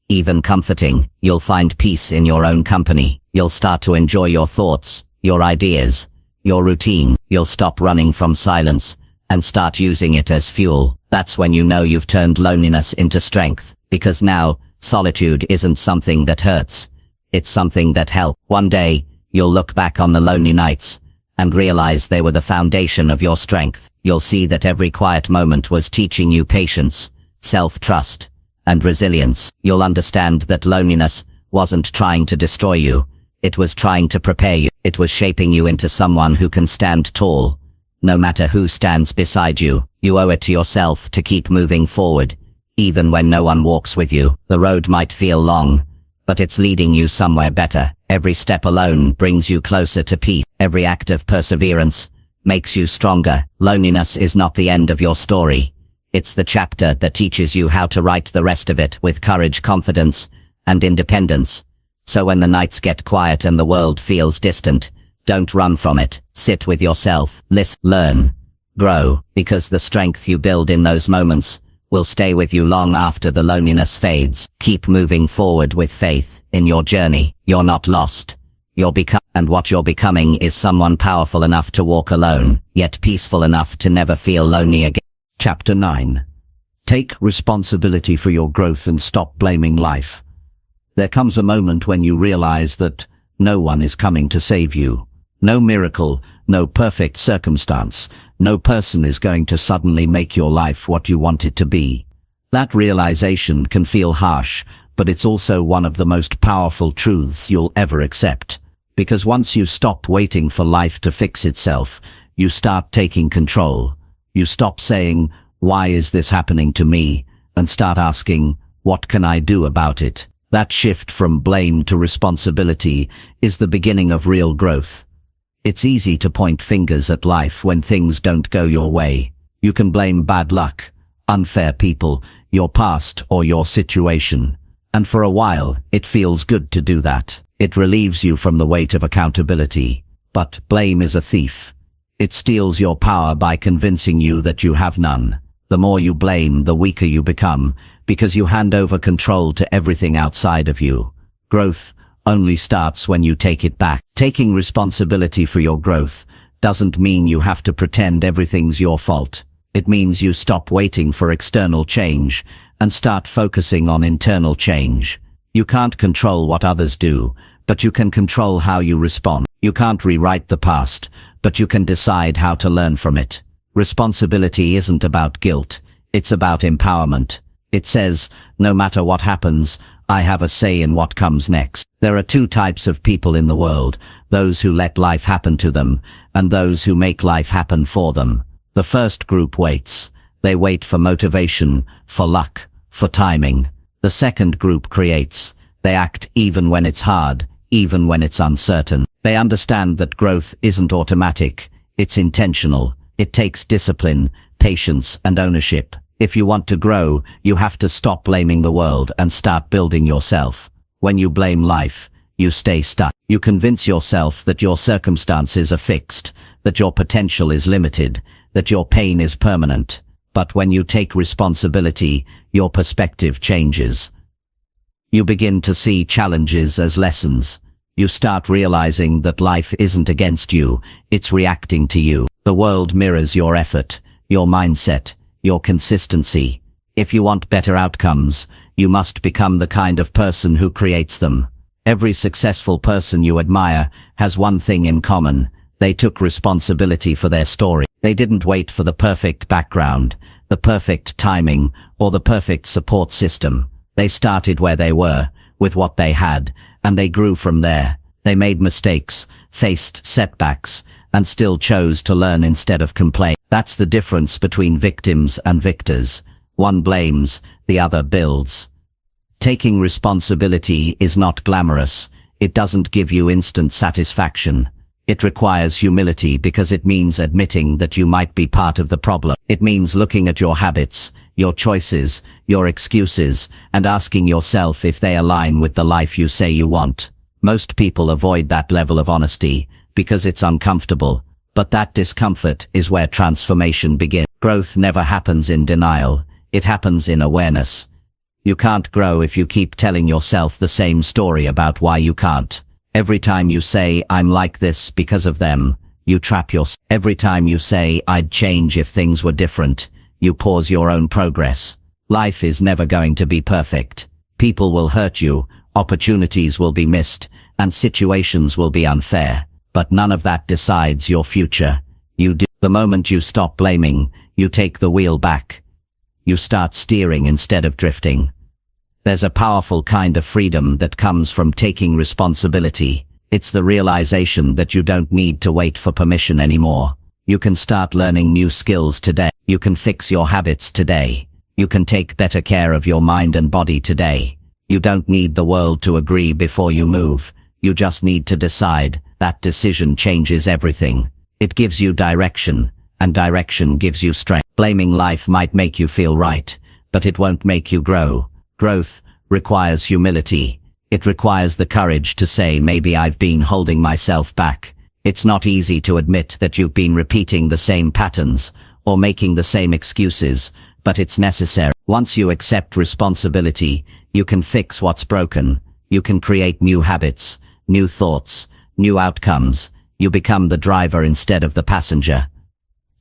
even comforting. You'll find peace in your own company. You'll start to enjoy your thoughts, your ideas, your routine. You'll stop running from silence and start using it as fuel. That's when you know you've turned loneliness into strength, because now, solitude isn't something that hurts. It's something that helps. One day, you'll look back on the lonely nights and realize they were the foundation of your strength. You'll see that every quiet moment was teaching you patience, self-trust, and resilience. You'll understand that loneliness wasn't trying to destroy you. It was trying to prepare you. It was shaping you into someone who can stand tall, no matter who stands beside you. You owe it to yourself to keep moving forward. Even when no one walks with you, the road might feel long, but it's leading you somewhere better. Every step alone brings you closer to peace. Every act of perseverance makes you stronger. Loneliness is not the end of your story. It's the chapter that teaches you how to write the rest of it with courage, confidence, and independence. So when the nights get quiet and the world feels distant, don't run from it. Sit with yourself, listen, learn, grow, because the strength you build in those moments will stay with you long after the loneliness fades. Keep moving forward with faith in your journey. You're not lost. And what you're becoming is someone powerful enough to walk alone, yet peaceful enough to never feel lonely again. Chapter 9. Take responsibility for your growth and stop blaming life. There comes a moment when you realize that no one is coming to save you. No miracle, no perfect circumstance, no person is going to suddenly make your life what you want it to be. That realization can feel harsh, but it's also one of the most powerful truths you'll ever accept. Because once you stop waiting for life to fix itself, you start taking control. You stop saying, why is this happening to me? And start asking, what can I do about it? That shift from blame to responsibility is the beginning of real growth. It's easy to point fingers at life when things don't go your way. You can blame bad luck, unfair people, your past, or your situation. And for a while, it feels good to do that. It relieves you from the weight of accountability. But blame is a thief. It steals your power by convincing you that you have none. The more you blame, the weaker you become, because you hand over control to everything outside of you. Growth only starts when you take it back. Taking responsibility for your growth doesn't mean you have to pretend everything's your fault. It means you stop waiting for external change and start focusing on internal change. You can't control what others do, but you can control how you respond. You can't rewrite the past, but you can decide how to learn from it. Responsibility isn't about guilt, it's about empowerment. It says, no matter what happens, I have a say in what comes next. There are two types of people in the world, those who let life happen to them, and those who make life happen for them. The first group waits. They wait for motivation, for luck, for timing. The second group creates. They act even when it's hard, even when it's uncertain. They understand that growth isn't automatic, it's intentional. It takes discipline, patience, and ownership. If you want to grow, you have to stop blaming the world and start building yourself. When you blame life, you stay stuck. You convince yourself that your circumstances are fixed, that your potential is limited, that your pain is permanent. But when you take responsibility, your perspective changes. You begin to see challenges as lessons. You start realizing that life isn't against you, it's reacting to you. The world mirrors your effort, your mindset, your consistency. If you want better outcomes, you must become the kind of person who creates them. Every successful person you admire has one thing in common. They took responsibility for their story. They didn't wait for the perfect background, the perfect timing, or the perfect support system. They started where they were, with what they had, and they grew from there. They made mistakes, faced setbacks, and still chose to learn instead of complain. That's the difference between victims and victors. One blames, the other builds. Taking responsibility is not glamorous. It doesn't give you instant satisfaction. It requires humility because it means admitting that you might be part of the problem. It means looking at your habits, your choices, your excuses, and asking yourself if they align with the life you say you want. Most people avoid that level of honesty because it's uncomfortable, but that discomfort is where transformation begins. Growth never happens in denial, it happens in awareness. You can't grow if you keep telling yourself the same story about why you can't. Every time you say, I'm like this because of them, you trap yourself. Every time you say, I'd change if things were different, you pause your own progress. Life is never going to be perfect. People will hurt you, opportunities will be missed, and situations will be unfair. But none of that decides your future. You do. The moment you stop blaming, you take the wheel back. You start steering instead of drifting. There's a powerful kind of freedom that comes from taking responsibility. It's the realization that you don't need to wait for permission anymore. You can start learning new skills today. You can fix your habits today. You can take better care of your mind and body today. You don't need the world to agree before you move. You just need to decide. That decision changes everything. It gives you direction, and direction gives you strength. Blaming life might make you feel right, but it won't make you grow. Growth requires humility. It requires the courage to say, maybe I've been holding myself back. It's not easy to admit that you've been repeating the same patterns or making the same excuses, but it's necessary. Once you accept responsibility, you can fix what's broken. You can create new habits, new thoughts, new outcomes. You become the driver instead of the passenger.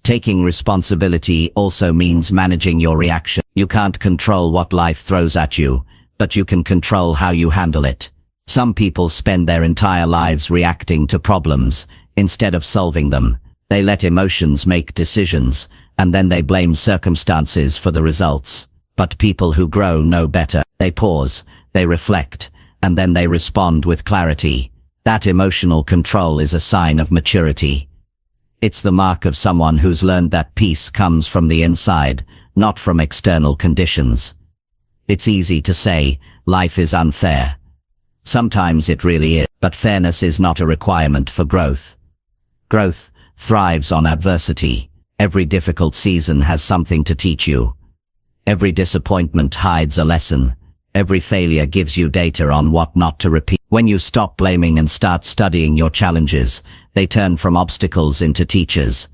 Taking responsibility also means managing your reaction. You can't control what life throws at you, but you can control how you handle it. Some people spend their entire lives reacting to problems instead of solving them. They let emotions make decisions, and then they blame circumstances for the results. But people who grow know better. They pause, they reflect, and then they respond with clarity. That emotional control is a sign of maturity. It's the mark of someone who's learned that peace comes from the inside, not from external conditions. It's easy to say, life is unfair. Sometimes it really is, but fairness is not a requirement for growth. Growth thrives on adversity. Every difficult season has something to teach you. Every disappointment hides a lesson. Every failure gives you data on what not to repeat. When you stop blaming and start studying your challenges, they turn from obstacles into teachers.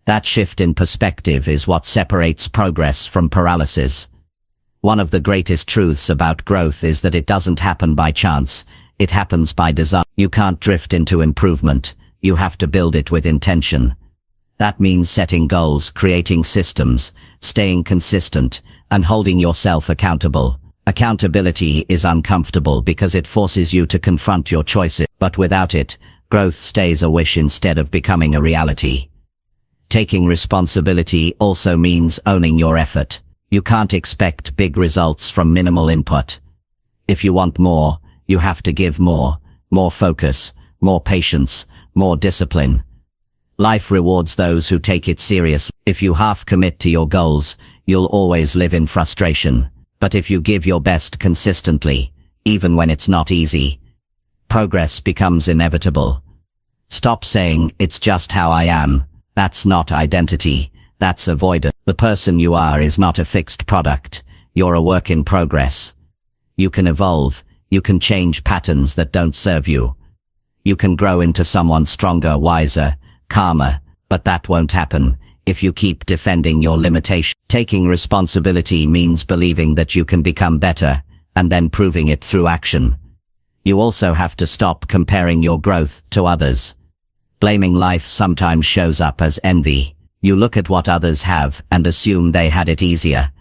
That shift in perspective is what separates progress from paralysis. One of the greatest truths about growth is that it doesn't happen by chance, it happens by design. You can't drift into improvement, you have to build it with intention. That means setting goals, creating systems, staying consistent, and holding yourself accountable. Accountability is uncomfortable because it forces you to confront your choices, but without it, growth stays a wish instead of becoming a reality. Taking responsibility also means owning your effort. You can't expect big results from minimal input. If you want more, you have to give more focus, more patience, more discipline. Life rewards those who take it seriously. If you half commit to your goals, you'll always live in frustration. But if you give your best consistently, even when it's not easy, progress becomes inevitable. Stop saying, "It's just how I am." That's not identity, that's avoidance. The person you are is not a fixed product, you're a work in progress. You can evolve, you can change patterns that don't serve you. You can grow into someone stronger, wiser, calmer, but that won't happen if you keep defending your limitation. Taking responsibility means believing that you can become better, and then proving it through action. You also have to stop comparing your growth to others. Blaming life sometimes shows up as envy. You look at what others have and assume they had it easier.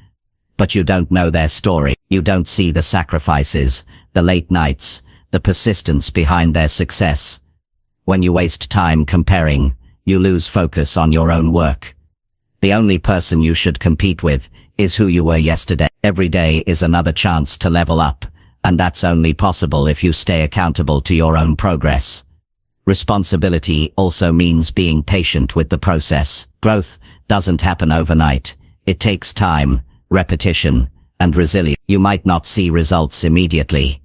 But you don't know their story. You don't see the sacrifices, the late nights, the persistence behind their success. When you waste time comparing, you lose focus on your own work. The only person you should compete with is who you were yesterday. Every day is another chance to level up, and that's only possible if you stay accountable to your own progress. Responsibility also means being patient with the process. Growth doesn't happen overnight. It takes time, repetition, and resilience. You might not see results immediately,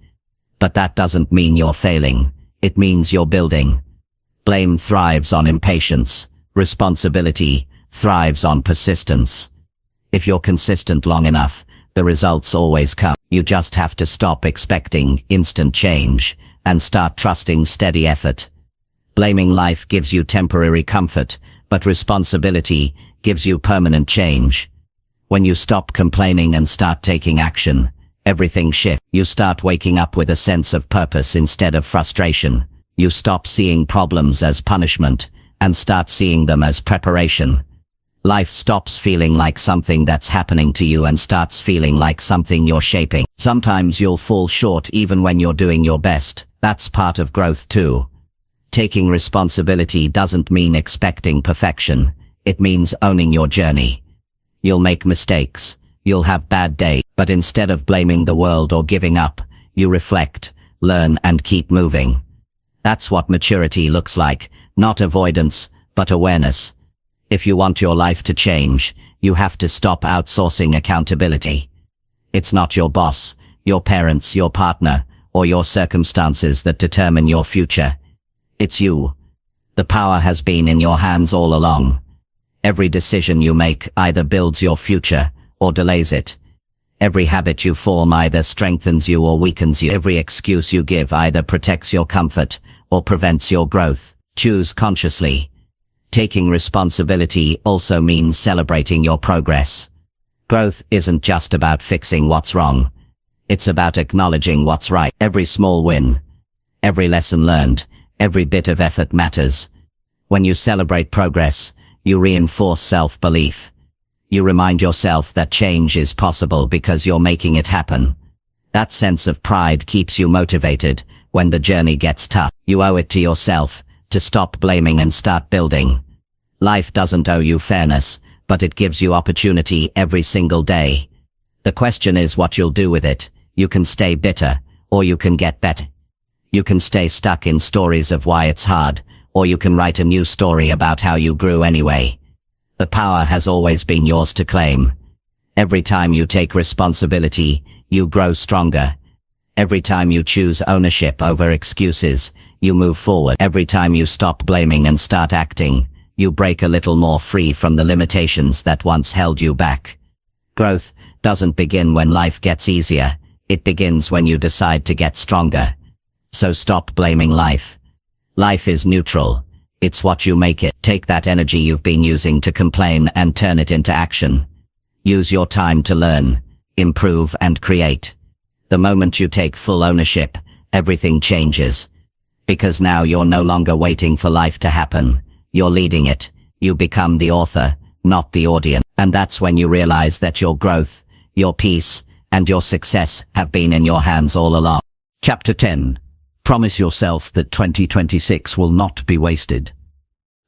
but that doesn't mean you're failing. It means you're building. Blame thrives on impatience. Responsibility thrives on persistence. If you're consistent long enough, the results always come. You just have to stop expecting instant change and start trusting steady effort. Blaming life gives you temporary comfort, but responsibility gives you permanent change. When you stop complaining and start taking action, everything shifts. You start waking up with a sense of purpose instead of frustration. You stop seeing problems as punishment and start seeing them as preparation. Life stops feeling like something that's happening to you and starts feeling like something you're shaping. Sometimes you'll fall short even when you're doing your best. That's part of growth too. Taking responsibility doesn't mean expecting perfection. It means owning your journey. You'll make mistakes. You'll have bad days. But instead of blaming the world or giving up, you reflect, learn, and keep moving. That's what maturity looks like. Not avoidance, but awareness. If you want your life to change, you have to stop outsourcing accountability. It's not your boss, your parents, your partner, or your circumstances that determine your future. It's you. The power has been in your hands all along. Every decision you make either builds your future or delays it. Every habit you form either strengthens you or weakens you. Every excuse you give either protects your comfort or prevents your growth. Choose consciously. Taking responsibility also means celebrating your progress. Growth isn't just about fixing what's wrong. It's about acknowledging what's right. Every small win, every lesson learned, every bit of effort matters. When you celebrate progress, you reinforce self-belief. You remind yourself that change is possible because you're making it happen. That sense of pride keeps you motivated when the journey gets tough. You owe it to yourself to stop blaming and start building. Life doesn't owe you fairness, but it gives you opportunity every single day. The question is what you'll do with it. You can stay bitter, or you can get better. You can stay stuck in stories of why it's hard, or you can write a new story about how you grew anyway. The power has always been yours to claim. Every time you take responsibility, you grow stronger. Every time you choose ownership over excuses, you move forward. Every time you stop blaming and start acting, you break a little more free from the limitations that once held you back. Growth doesn't begin when life gets easier. It begins when you decide to get stronger. So stop blaming life. Life is neutral. It's what you make it. Take that energy you've been using to complain and turn it into action. Use your time to learn, improve, and create. The moment you take full ownership, everything changes. Because now you're no longer waiting for life to happen. You're leading it. You become the author, not the audience. And that's when you realize that your growth, your peace, and your success have been in your hands all along. Chapter 10. Promise yourself that 2026 will not be wasted.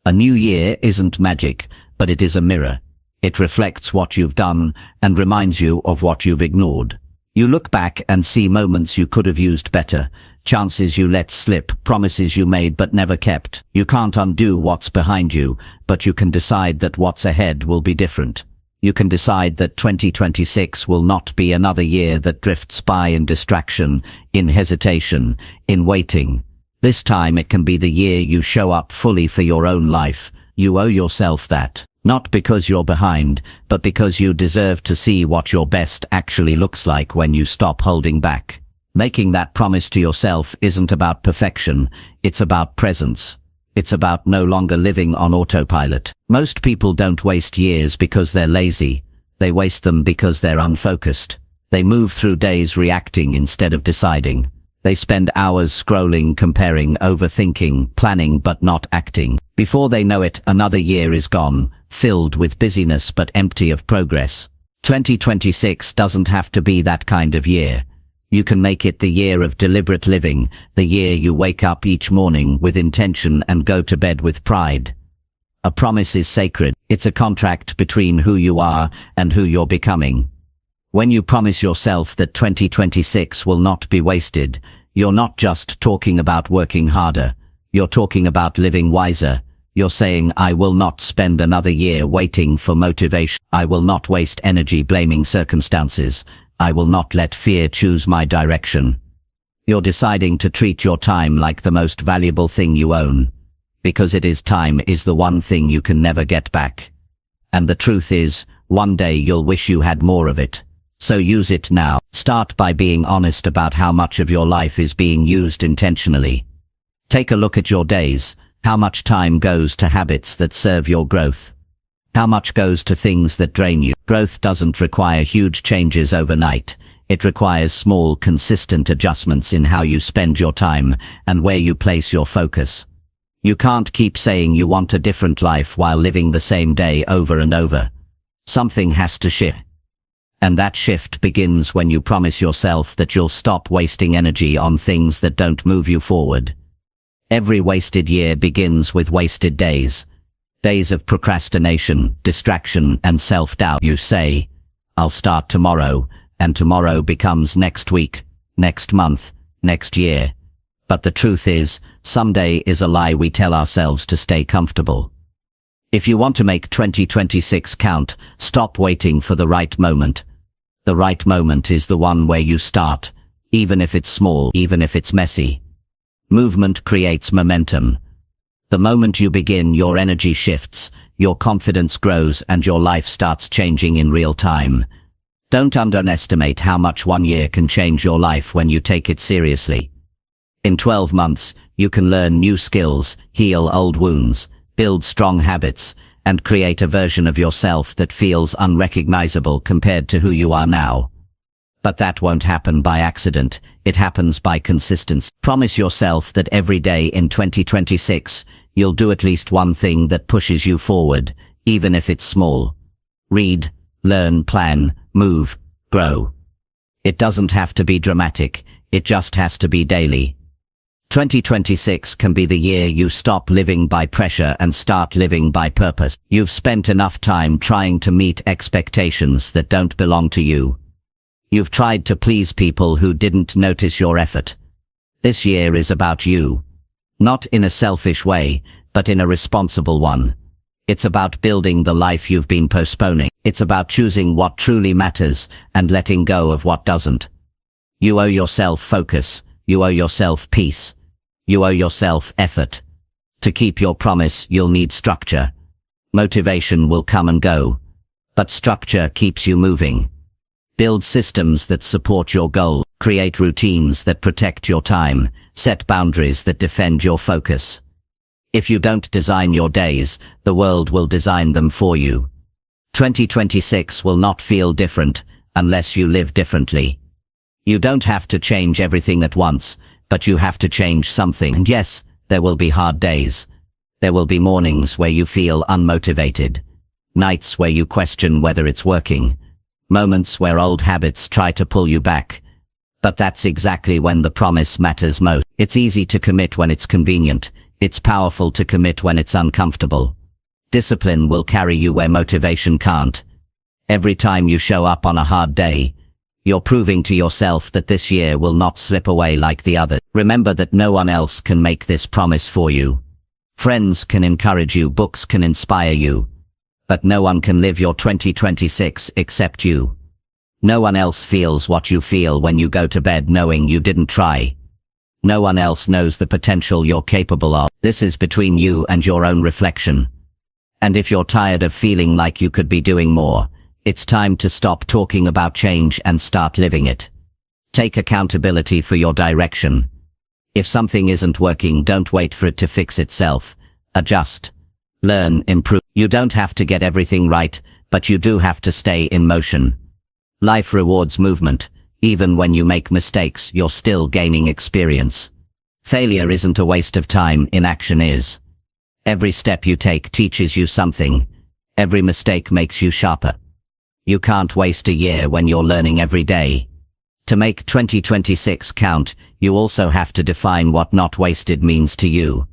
A new year isn't magic, but it is a mirror. It reflects what you've done and reminds you of what you've ignored. You look back and see moments you could have used better, chances you let slip, promises you made but never kept. You can't undo what's behind you, but you can decide that what's ahead will be different. You can decide that 2026 will not be another year that drifts by in distraction, in hesitation, in waiting. This time it can be the year you show up fully for your own life. You owe yourself that. Not because you're behind, but because you deserve to see what your best actually looks like when you stop holding back. Making that promise to yourself isn't about perfection, it's about presence. It's about no longer living on autopilot. Most people don't waste years because they're lazy. They waste them because they're unfocused. They move through days reacting instead of deciding. They spend hours scrolling, comparing, overthinking, planning but not acting. Before they know it, another year is gone, filled with busyness but empty of progress. 2026 doesn't have to be that kind of year. You can make it the year of deliberate living, the year you wake up each morning with intention and go to bed with pride. A promise is sacred. It's a contract between who you are and who you're becoming. When you promise yourself that 2026 will not be wasted, you're not just talking about working harder. You're talking about living wiser. You're saying, I will not spend another year waiting for motivation. I will not waste energy blaming circumstances. I will not let fear choose my direction. You're deciding to treat your time like the most valuable thing you own. Because time is the one thing you can never get back. And the truth is, one day you'll wish you had more of it. So use it now. Start by being honest about how much of your life is being used intentionally. Take a look at your days. How much time goes to habits that serve your growth? How much goes to things that drain you? Growth doesn't require huge changes overnight. It requires small, consistent adjustments in how you spend your time and where you place your focus. You can't keep saying you want a different life while living the same day over and over. Something has to shift. And that shift begins when you promise yourself that you'll stop wasting energy on things that don't move you forward. Every wasted year begins with wasted days. Days of procrastination, distraction, and self-doubt. You say, I'll start tomorrow, and tomorrow becomes next week, next month, next year. But the truth is, someday is a lie we tell ourselves to stay comfortable. If you want to make 2026 count, stop waiting for the right moment. The right moment is the one where you start, even if it's small, even if it's messy. Movement creates momentum. The moment you begin, your energy shifts, your confidence grows, and your life starts changing in real time. Don't underestimate how much one year can change your life when you take it seriously. In 12 months, you can learn new skills, heal old wounds, build strong habits, and create a version of yourself that feels unrecognizable compared to who you are now. But that won't happen by accident. It happens by consistency. Promise yourself that every day in 2026, you'll do at least one thing that pushes you forward, even if it's small. Read, learn, plan, move, grow. It doesn't have to be dramatic. It just has to be daily. 2026 can be the year you stop living by pressure and start living by purpose. You've spent enough time trying to meet expectations that don't belong to you. You've tried to please people who didn't notice your effort. This year is about you. Not in a selfish way, but in a responsible one. It's about building the life you've been postponing. It's about choosing what truly matters and letting go of what doesn't. You owe yourself focus. You owe yourself peace. You owe yourself effort. To keep your promise, you'll need structure. Motivation will come and go, but structure keeps you moving. Build systems that support your goal. Create routines that protect your time. Set boundaries that defend your focus. If you don't design your days, the world will design them for you. 2026 will not feel different unless you live differently. You don't have to change everything at once, but you have to change something. And yes, there will be hard days. There will be mornings where you feel unmotivated. Nights where you question whether it's working. Moments where old habits try to pull you back. But that's exactly when the promise matters most. It's easy to commit when it's convenient. It's powerful to commit when it's uncomfortable. Discipline will carry you where motivation can't. Every time you show up on a hard day, you're proving to yourself that this year will not slip away like the others. Remember that no one else can make this promise for you. Friends can encourage you, books can inspire you, but no one can live your 2026 except you. No one else feels what you feel when you go to bed knowing you didn't try. No one else knows the potential you're capable of. This is between you and your own reflection. And if you're tired of feeling like you could be doing more, it's time to stop talking about change and start living it. Take accountability for your direction. If something isn't working, don't wait for it to fix itself. Adjust. Learn, improve. You don't have to get everything right, but you do have to stay in motion. Life rewards movement. Even when you make mistakes, you're still gaining experience. Failure isn't a waste of time, inaction is. Every step you take teaches you something. Every mistake makes you sharper. You can't waste a year when you're learning every day. To make 2026 count, you also have to define what not wasted means to you.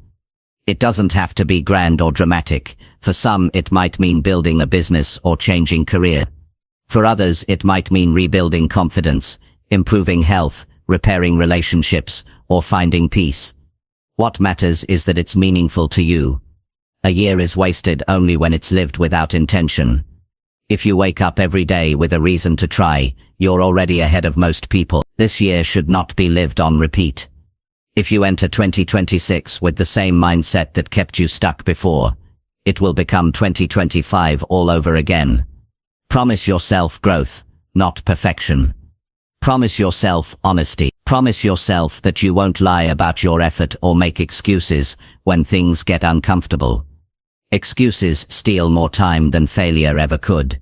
It doesn't have to be grand or dramatic. For some, it might mean building a business or changing career. For others, it might mean rebuilding confidence, improving health, repairing relationships, or finding peace. What matters is that it's meaningful to you. A year is wasted only when it's lived without intention. If you wake up every day with a reason to try, you're already ahead of most people. This year should not be lived on repeat. If you enter 2026 with the same mindset that kept you stuck before, it will become 2025 all over again. Promise yourself growth, not perfection. Promise yourself honesty. Promise yourself that you won't lie about your effort or make excuses when things get uncomfortable. Excuses steal more time than failure ever could.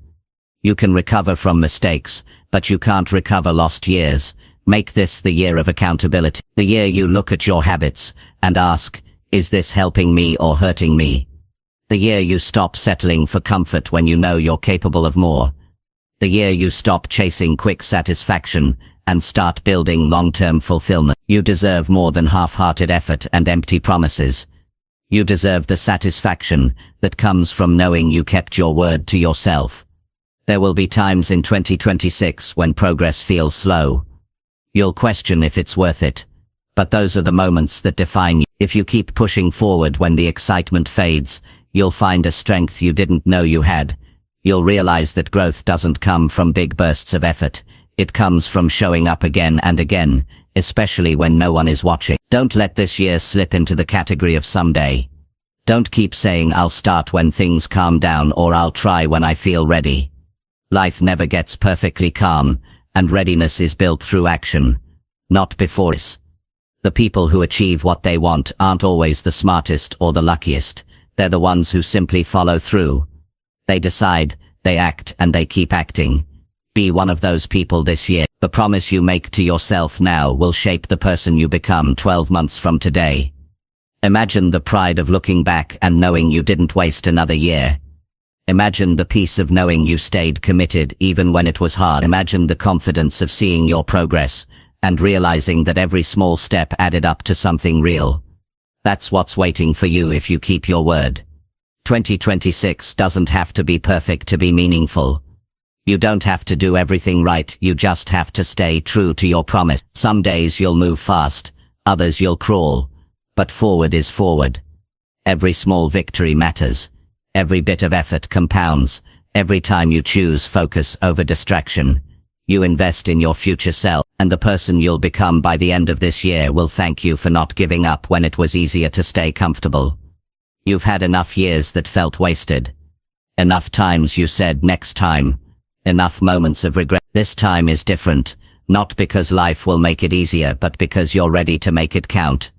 You can recover from mistakes, but you can't recover lost years. Make this the year of accountability. The year you look at your habits and ask, is this helping me or hurting me? The year you stop settling for comfort when you know you're capable of more. The year you stop chasing quick satisfaction and start building long-term fulfillment. You deserve more than half-hearted effort and empty promises. You deserve the satisfaction that comes from knowing you kept your word to yourself. There will be times in 2026 when progress feels slow. You'll question if it's worth it. But those are the moments that define you. If you keep pushing forward when the excitement fades, you'll find a strength you didn't know you had. You'll realize that growth doesn't come from big bursts of effort. It comes from showing up again and again, especially when no one is watching. Don't let this year slip into the category of someday. Don't keep saying I'll start when things calm down or I'll try when I feel ready. Life never gets perfectly calm, and readiness is built through action, not before it. The people who achieve what they want aren't always the smartest or the luckiest. They're the ones who simply follow through. They decide, they act, and they keep acting. Be one of those people this year. The promise you make to yourself now will shape the person you become 12 months from today. Imagine the pride of looking back and knowing you didn't waste another year. Imagine the peace of knowing you stayed committed even when it was hard. Imagine the confidence of seeing your progress and realizing that every small step added up to something real. That's what's waiting for you if you keep your word. 2026 doesn't have to be perfect to be meaningful. You don't have to do everything right, you just have to stay true to your promise. Some days you'll move fast, others you'll crawl, but forward is forward. Every small victory matters. Every bit of effort compounds. Every time you choose focus over distraction, you invest in your future self, and the person you'll become by the end of this year will thank you for not giving up when it was easier to stay comfortable. You've had enough years that felt wasted. Enough times you said next time. Enough moments of regret. This time is different, not because life will make it easier, but because you're ready to make it count.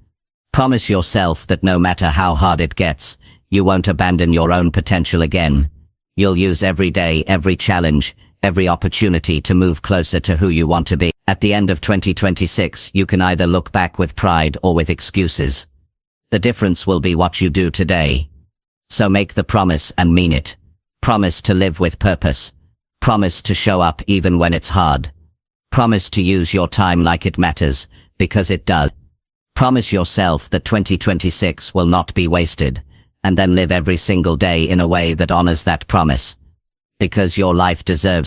Promise yourself that no matter how hard it gets, you won't abandon your own potential again. You'll use every day, every challenge, every opportunity to move closer to who you want to be. At the end of 2026, you can either look back with pride or with excuses. The difference will be what you do today. So make the promise and mean it. Promise to live with purpose. Promise to show up even when it's hard. Promise to use your time like it matters, because it does. Promise yourself that 2026 will not be wasted, and then live every single day in a way that honors that promise. Because your life deserves